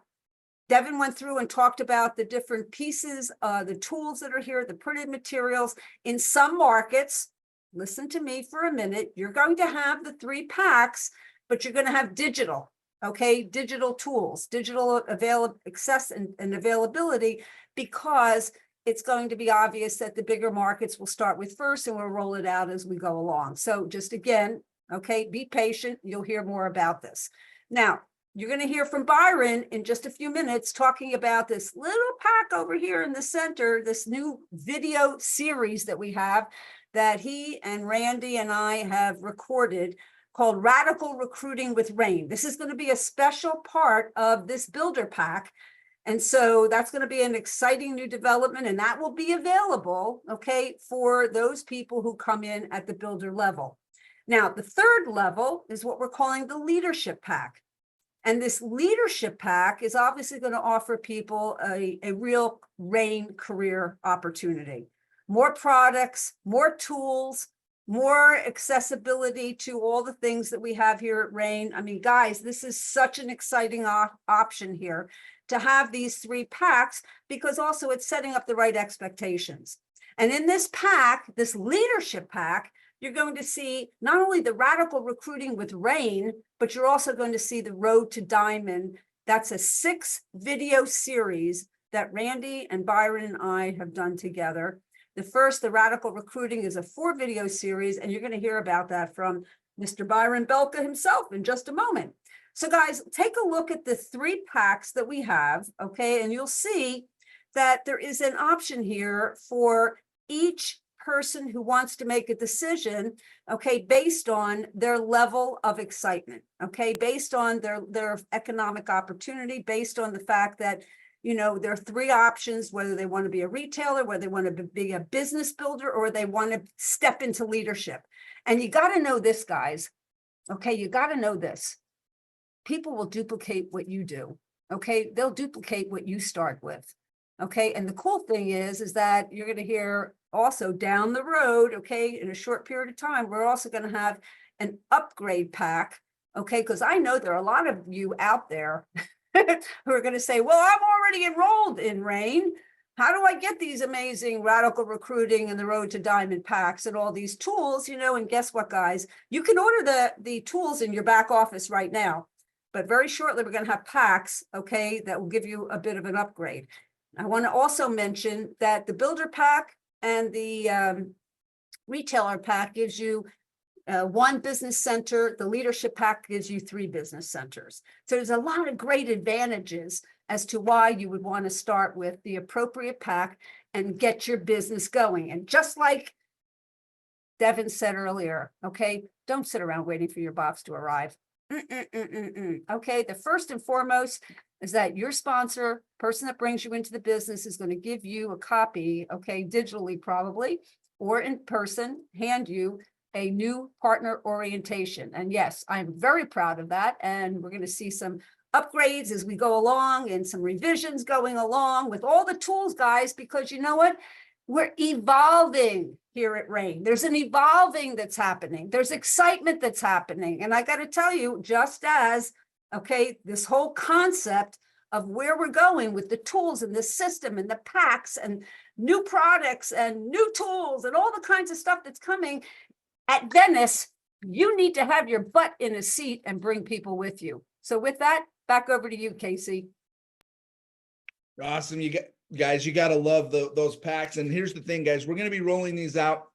Devin went through and talked about the different pieces, the tools that are here, the printed materials. In some markets, listen to me for a minute, you're going to have the 3 packs, but you're going to have digital, okay? Digital tools, digital access and availability, because it's going to be obvious that the bigger markets will start with first, and we'll roll it out as we go along. So just again, okay, be patient. You'll hear more about this. Now, you're going to hear from Byron in just a few minutes talking about this little pack over here in the center, this new video series that we have that he and Randy and I have recorded called Radical Recruiting with Rain. This is going to be a special part of this builder pack. And so that's going to be an exciting new development, and that will be available, okay, for those people who come in at the builder level. Now, the third level is what we're calling the leadership pack. And this leadership pack is obviously going to offer people a real Rain career opportunity. More products, more tools, more accessibility to all the things that we have here at Rain. I mean, guys, this is such an exciting option here to have these 3 packs, because also it's setting up the right expectations. And in this pack, this leadership pack, you're going to see not only the Radical Recruiting with Rain, but you're also going to see the Road to Diamond. That's a 6 video series that Randy and Byron and I have done together. The first, the Radical Recruiting, is a 4 video series, and you're going to hear about that from Mr. Byron Belka himself in just a moment. So guys, take a look at the 3 packs that we have, okay? And you'll see that there is an option here for each person who wants to make a decision, okay, based on their level of excitement, okay, based on their economic opportunity, based on the fact that, you know, there are 3 options, whether they want to be a retailer, whether they want to be a business builder, or they want to step into leadership. And you got to know this, guys, okay, you got to know this. People will duplicate what you do, okay? They'll duplicate what you start with, okay? And the cool thing is that you're going to hear also down the road, okay, in a short period of time, we're also going to have an upgrade pack, okay? Because I know there are a lot of you out there who are going to say, well, I'm already enrolled in Rain. How do I get these amazing Radical Recruiting and the Road to Diamond packs and all these tools, you know? And guess what, guys? You can order the tools in your back office right now. But very shortly, we're going to have packs, okay, that will give you a bit of an upgrade. I want to also mention that the builder pack and the retailer pack gives you 1 business center. The leadership pack gives you 3 business centers. So there's a lot of great advantages as to why you would want to start with the appropriate pack and get your business going. And just like Devin said earlier, okay, don't sit around waiting for your box to arrive. Okay, the first and foremost is that your sponsor, person that brings you into the business, is going to give you a copy, okay, digitally probably, or in person, hand you a new partner orientation. And yes, I'm very proud of that. And we're going to see some upgrades as we go along and some revisions going along with all the tools, guys, because you know what? We're evolving here at Rain. There's an evolving that's happening. There's excitement that's happening. And I got to tell you, just as, okay, this whole concept of where we're going with the tools and the system and the packs and new products and new tools and all the kinds of stuff that's coming at Venice, you need to have your butt in a seat and bring people with you. So with that, back over to you, Casey. Awesome. Guys, you got to love those packs. And here's the thing, guys, we're going to be rolling these out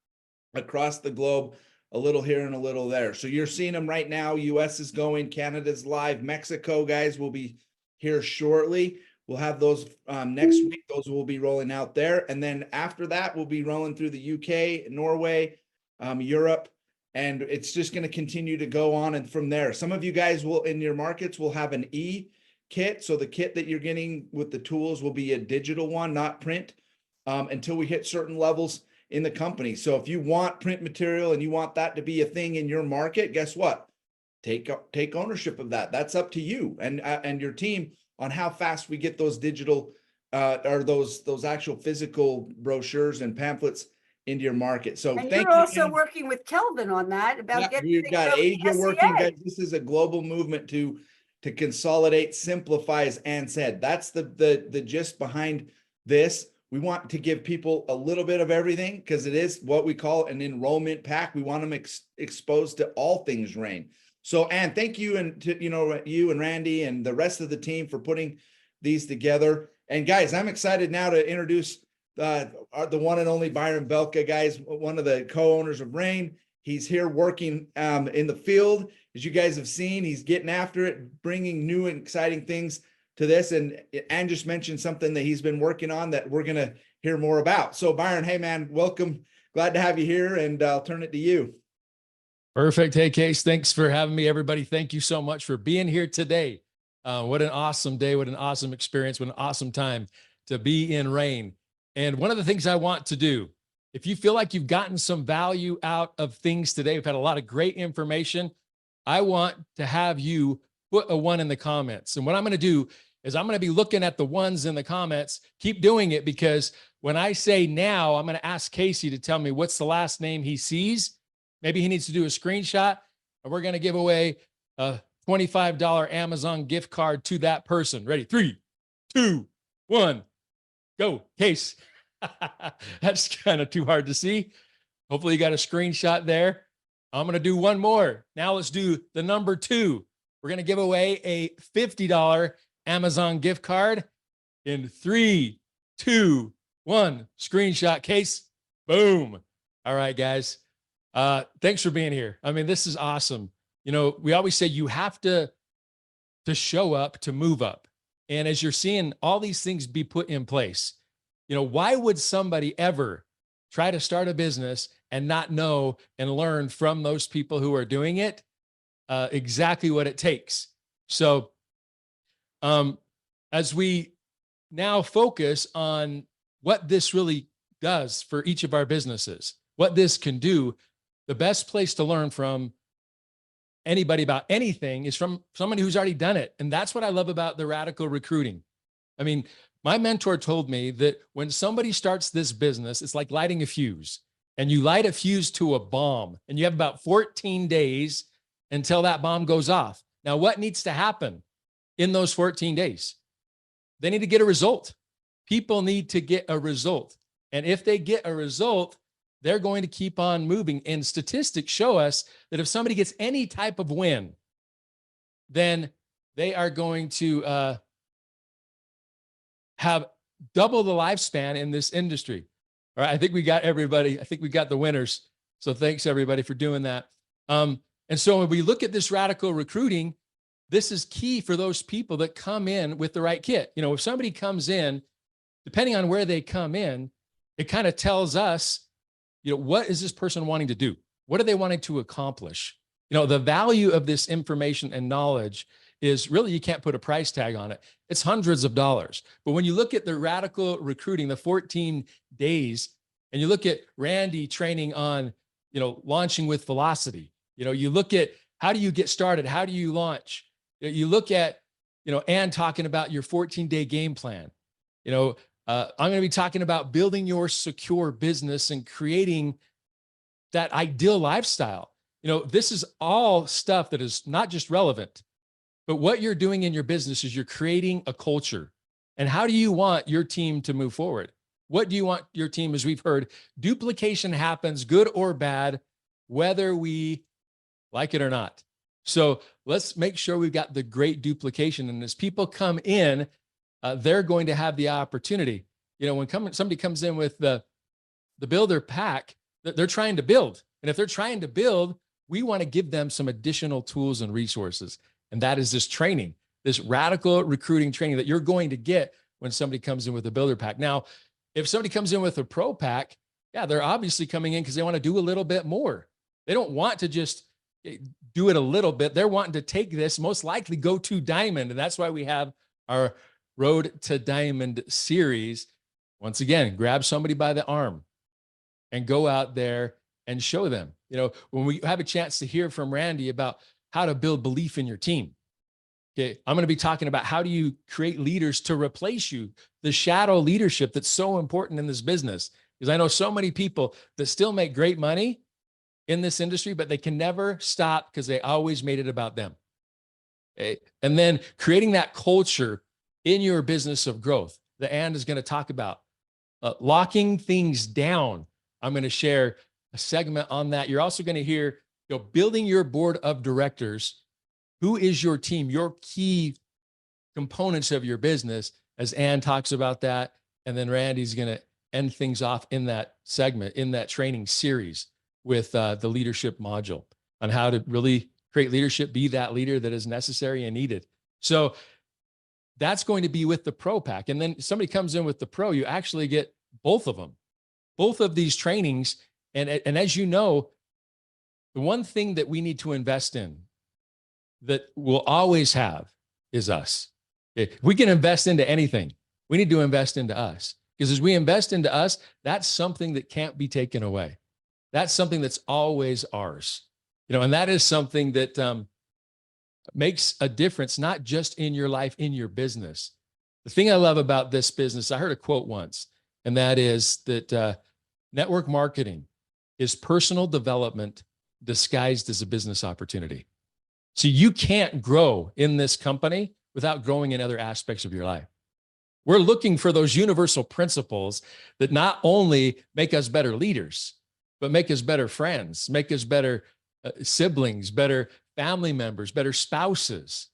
across the globe, a little here and a little there. So you're seeing them right now. US is going, Canada's live, Mexico, guys, will be here shortly. We'll have those next week. Those will be rolling out there. And then after that, we'll be rolling through the UK, Norway, Europe, and it's just going to continue to go on. And from there, some of you guys will, in your markets, will have an kit. So the kit that you're getting with the tools will be a digital one, not print, until we hit certain levels in the company. So if you want print material and you want that to be a thing in your market, guess what? Take ownership of that. That's up to you and your team on how fast we get those digital or those actual physical brochures and pamphlets into your market. So And thank you're you. also Ken. working with Kelvin on that about Yeah, getting we've things got over the Asia working, SCA. guys. This is a global movement to consolidate, simplify, as Ann said. That's the gist behind this. We want to give people a little bit of everything because it is what we call an enrollment pack. We want them exposed to all things Rain. So, Ann, thank you, and to you and Randy and the rest of the team for putting these together. And guys, I'm excited now to introduce the one and only Byron Belka, guys, one of the co-owners of Rain. He's here working in the field. As you guys have seen, he's getting after it, bringing new and exciting things to this. And Ann just mentioned something that he's been working on that we're going to hear more about. So Byron, hey man, welcome. Glad to have you here, and I'll turn it to you. Perfect. Hey, Case, thanks for having me, everybody. Thank you so much for being here today. What an awesome day. What an awesome experience. What an awesome time to be in Rain. And one of the things I want to do, if you feel like you've gotten some value out of things today, we've had a lot of great information. I want to have you put a 1 in the comments. And what I'm going to do is I'm going to be looking at the ones in the comments. Keep doing it, because when I say now, I'm going to ask Casey to tell me what's the last name he sees. Maybe he needs to do a screenshot, and we're going to give away a $25 Amazon gift card to that person. Ready? 3, 2, 1, go. Case. That's kind of too hard to see. Hopefully you got a screenshot there. I'm going to do one more. Now let's do the number 2. We're going to give away a $50 Amazon gift card in 3, 2, 1. Screenshot. Case. Boom. All right, guys. Thanks for being here. I mean, this is awesome. You know, we always say you have to show up to move up. And as you're seeing all these things be put in place, you know, why would somebody ever try to start a business and not know and learn from those people who are doing it exactly what it takes? So as we now focus on what this really does for each of our businesses, what this can do, the best place to learn from anybody about anything is from somebody who's already done it. And that's what I love about the radical recruiting. I mean, my mentor told me that when somebody starts this business, it's like lighting a fuse, and you light a fuse to a bomb, and you have about 14 days until that bomb goes off. Now, what needs to happen in those 14 days? They need to get a result. People need to get a result. And if they get a result, they're going to keep on moving. And statistics show us that if somebody gets any type of win, then they are going to have double the lifespan in this industry. All right, I think we got everybody. I think we got the winners. So thanks everybody for doing that. And so when we look at this radical recruiting, this is key for those people that come in with the right kit. You know, if somebody comes in, depending on where they come in, it kind of tells us, you know, what is this person wanting to do? What are they wanting to accomplish? You know, the value of this information and knowledge is really, you can't put a price tag on it. It's hundreds of dollars. But when you look at the radical recruiting, the 14 days, and you look at Randy training on, you know, launching with velocity, you know, you look at how do you get started? How do you launch? You look at, you know, Ann talking about your 14-day game plan. You know, I'm going to be talking about building your secure business and creating that ideal lifestyle. You know, this is all stuff that is not just relevant, but what you're doing in your business is you're creating a culture. And how do you want your team to move forward? What do you want your team? As we've heard, duplication happens, good or bad, whether we like it or not. So let's make sure we've got the great duplication. And as people come in, they're going to have the opportunity. You know, when somebody comes in with the builder pack, they're trying to build. And if they're trying to build, we want to give them some additional tools and resources. And that is this training, this radical recruiting training that you're going to get when somebody comes in with a builder pack. Now, if somebody comes in with a pro pack, yeah, they're obviously coming in because they want to do a little bit more. They don't want to just do it a little bit. They're wanting to take this, most likely go to diamond. And that's why we have our Road to Diamond series. Once again, grab somebody by the arm and go out there and show them. You know, when we have a chance to hear from Randy about how to build belief in your team. Okay, I'm going to be talking about how do you create leaders to replace you, the shadow leadership that's so important in this business. Because I know so many people that still make great money in this industry, but they can never stop because they always made it about them. Okay? And then creating that culture in your business of growth that Ann is going to talk about. Locking things down. I'm going to share a segment on that. You're also going to hear, building your board of directors. Who is your team, your key components of your business, as Ann talks about that. And then Randy's going to end things off in that segment, in that training series with the leadership module on how to really create leadership, be that leader that is necessary and needed. So that's going to be with the Pro Pack. And then somebody comes in with the Pro, you actually get both of them, both of these trainings. And as you know, the one thing that we need to invest in that we'll always have is us. If we can invest into anything, we need to invest into us. Because as we invest into us, that's something that can't be taken away. That's something that's always ours. And that is something that makes a difference, not just in your life, in your business. The thing I love about this business, I heard a quote once, and that is that network marketing is personal development disguised as a business opportunity. So you can't grow in this company without growing in other aspects of your life. We're looking for those universal principles that not only make us better leaders, but make us better friends, make us better siblings, better family members, better spouses.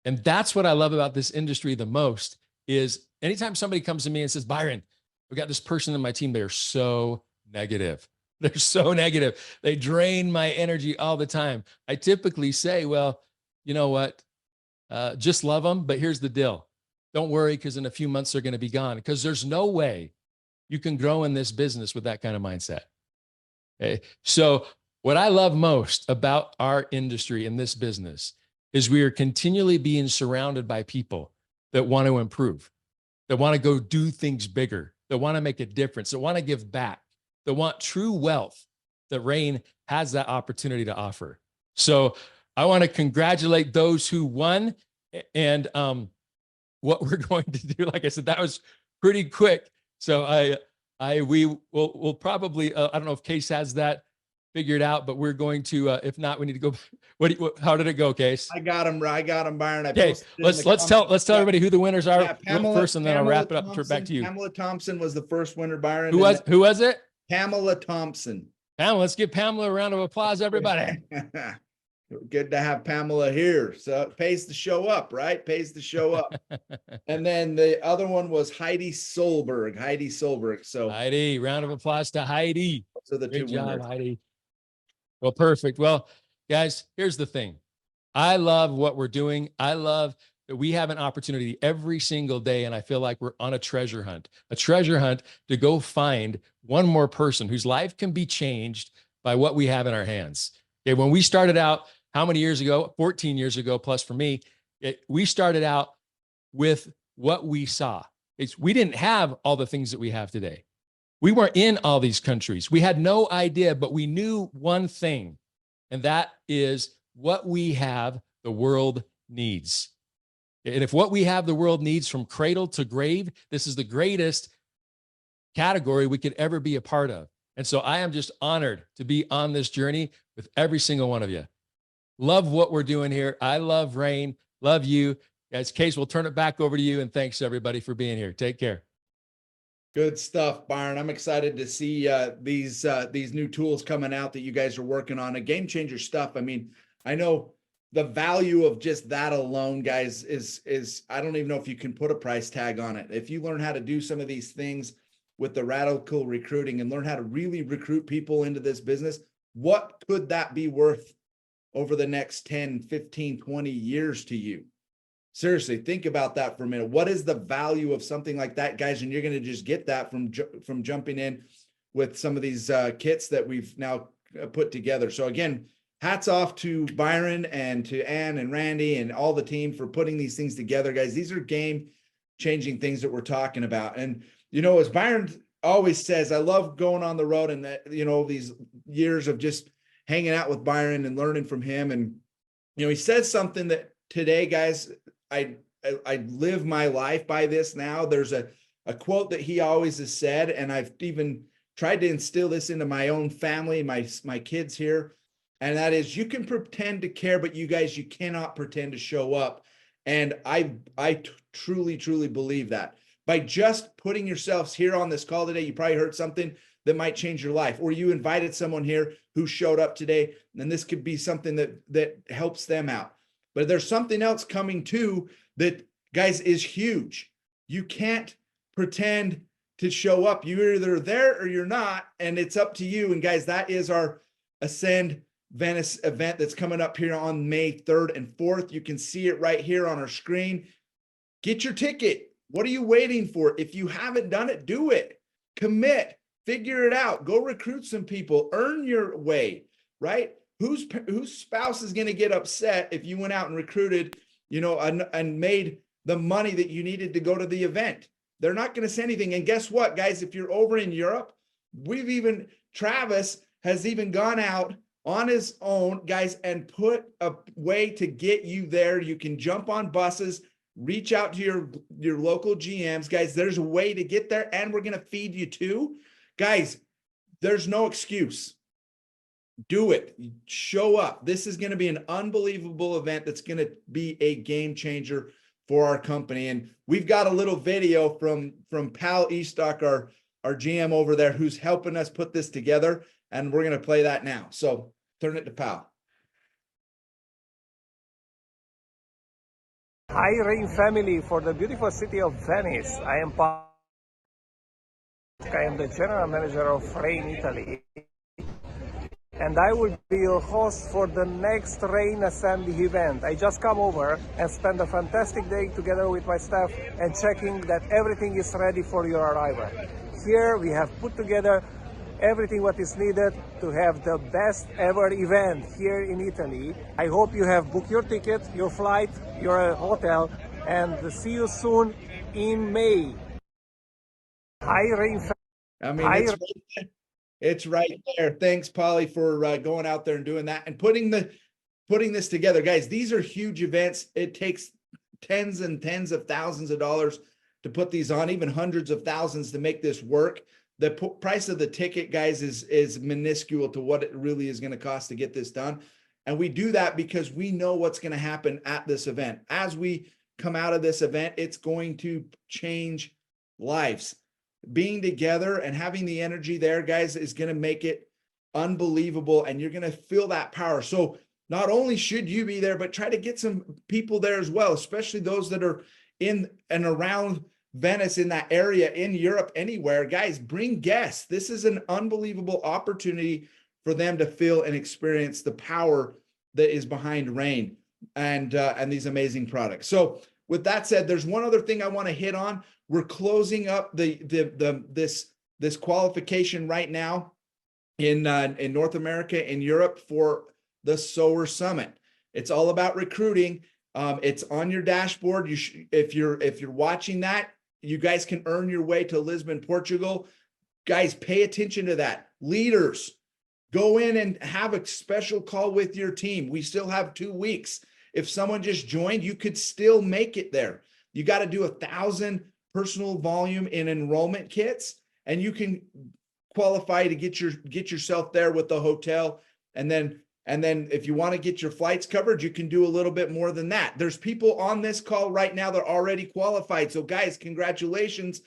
And that's what I love about this industry the most is anytime somebody comes to me and says, Byron, we got this person in my team, they're so negative. They're so negative. They drain my energy all the time. I typically say, well, you know what? Just love them. But here's the deal. Don't worry, because in a few months, they're going to be gone, because there's no way you can grow in this business with that kind of mindset. Okay. So what I love most about our industry in this business is we are continually being surrounded by people that want to improve, that want to go do things bigger, that want to make a difference, that want to give back, that want true wealth, that Rain has that opportunity to offer. So I want to congratulate those who won. And what we're going to do, like I said, that was pretty quick. So we'll probably, I don't know if Case has that figured out, but we're going to, if not, we need to go. How did it go, Case? I got him, Byron. Okay, let's tell everybody who the winners are first, and then I'll wrap it up and turn it back to you. Pamela Thompson was the first winner, Byron. Who was it? Pamela Thompson. Pamela, let's give Pamela a round of applause, everybody. Good to have Pamela here. So it pays to show up, right? Pays to show up. And then the other one was Heidi Solberg. So Heidi, round of applause to Heidi. So the Great two job, winners. Heidi. Well, perfect. Well, guys, here's the thing. I love what we're doing. I love that we have an opportunity every single day, and I feel like we're on a treasure hunt to go find one more person whose life can be changed by what we have in our hands. Okay, when we started out, how many years ago? 14 years ago, plus for me, we started out with what we saw. We didn't have all the things that we have today. We weren't in all these countries. We had no idea, but we knew one thing, and that is what we have, the world needs. And if what we have, the world needs from cradle to grave, this is the greatest category we could ever be a part of. And so I am just honored to be on this journey with every single one of you. Love what we're doing here. I love Rain. Love you. Guys, Case, we'll turn it back over to you. And thanks everybody for being here. Take care. Good stuff, Byron. I'm excited to see these new tools coming out that you guys are working on. A game changer stuff. I mean, I know the value of just that alone, guys, is I don't even know if you can put a price tag on it. If you learn how to do some of these things with the radical recruiting and learn how to really recruit people into this business, what could that be worth over the next 10, 15, 20 years to you? Seriously, think about that for a minute. What is the value of something like that, guys? And you're going to just get that from jumping in with some of these kits that we've now put together. So again, hats off to Byron and to Ann and Randy and all the team for putting these things together, guys. These are game-changing things that we're talking about. And, you know, as Byron always says, I love going on the road and that, you know, these years of just hanging out with Byron and learning from him. And, you know, he says something that today, guys, I live my life by this now. There's a a quote that he always has said, and I've even tried to instill this into my own family, my kids here, and that is, you can pretend to care, but you cannot pretend to show up. And I truly believe that. By just putting yourselves here on this call today, you probably heard something that might change your life, or you invited someone here who showed up today, and this could be something that helps them out. But there's something else coming too that, guys, is huge. You can't pretend to show up. You're either there or you're not, and it's up to you. And guys, that is our Ascend Venice event that's coming up here on May 3rd and 4th. You can see it right here on our screen. Get your ticket. What are you waiting for? If you haven't done it, do it. Commit. Figure it out. Go recruit some people. Earn your way, right? Whose spouse is going to get upset if you went out and recruited, and made the money that you needed to go to the event? They're not going to say anything. And guess what, guys? If you're over in Europe, Travis has even gone out on his own, guys, and put a way to get you there. You can jump on buses, reach out to your local GMs. Guys, there's a way to get there, and we're going to feed you too. Guys, there's no excuse. Do it. Show up. This is going to be an unbelievable event that's going to be a game changer for our company. And we've got a little video from Pal Estock, our GM over there, who's helping us put this together. And we're going to play that now. So turn it to Pal. Hi, Rain family, for the beautiful city of Venice. I am the general manager of Rain Italy, and I will be your host for the next Rain Assembly event. I just come over and spend a fantastic day together with my staff and checking that everything is ready for your arrival. Here we have put together everything what is needed to have the best ever event here in Italy. I hope you have booked your ticket, your flight, your hotel, and see you soon in May. Hi, Rain. I mean, it's right there. Thanks, Polly, for going out there and doing that and putting this together. Guys, these are huge events. It takes tens and tens of thousands of dollars to put these on, even hundreds of thousands to make this work. The price of the ticket, guys, is minuscule to what it really is going to cost to get this done. And we do that because we know what's going to happen at this event. As we come out of this event, it's going to change lives. Being together and having the energy there, guys, is going to make it unbelievable. And you're going to feel that power. So not only should you be there, but try to get some people there as well, especially those that are in and around Venice, in that area, in Europe, anywhere. Guys, bring guests. This is an unbelievable opportunity for them to feel and experience the power that is behind Rain and these amazing products. So with that said, there's one other thing I want to hit on. We're closing up this qualification right now in North America and Europe for the Sower Summit. It's all about recruiting. It's on your dashboard. If you're watching that, you guys can earn your way to Lisbon, Portugal. Guys, pay attention to that. Leaders, go in and have a special call with your team. We still have 2 weeks. If someone just joined, you could still make it there. You got to do 1,000 personal volume in enrollment kits, and you can qualify to get yourself there with the hotel. And then if you want to get your flights covered, you can do a little bit more than that. There's people on this call right now that are already qualified. So guys, congratulations,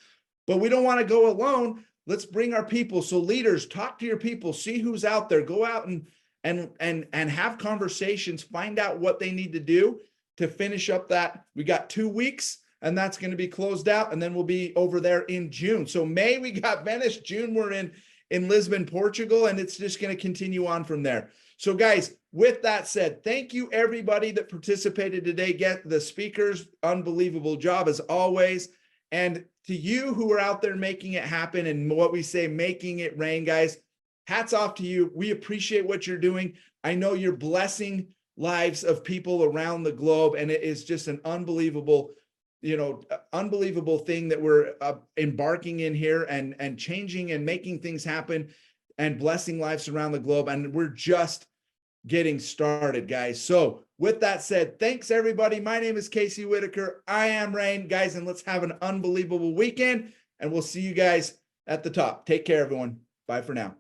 but we don't want to go alone. Let's bring our people. So leaders, talk to your people, see who's out there, go out and have conversations, find out what they need to do to finish up that. We got 2 weeks, and that's going to be closed out. And then we'll be over there in June. So May, we got Venice. June, we're in Lisbon, Portugal, and it's just going to continue on from there. So guys, with that said, thank you everybody that participated today. Get the speakers, unbelievable job as always. And to you who are out there making it happen and what we say, making it rain, guys, hats off to you. We appreciate what you're doing. I know you're blessing lives of people around the globe, and it is just an unbelievable thing that we're embarking in here and changing and making things happen and blessing lives around the globe. And we're just getting started, guys. So with that said, thanks everybody. My name is Casey Whitaker. I am Rain, guys, and let's have an unbelievable weekend. and we'll see you guys at the top. Take care, everyone. Bye for now.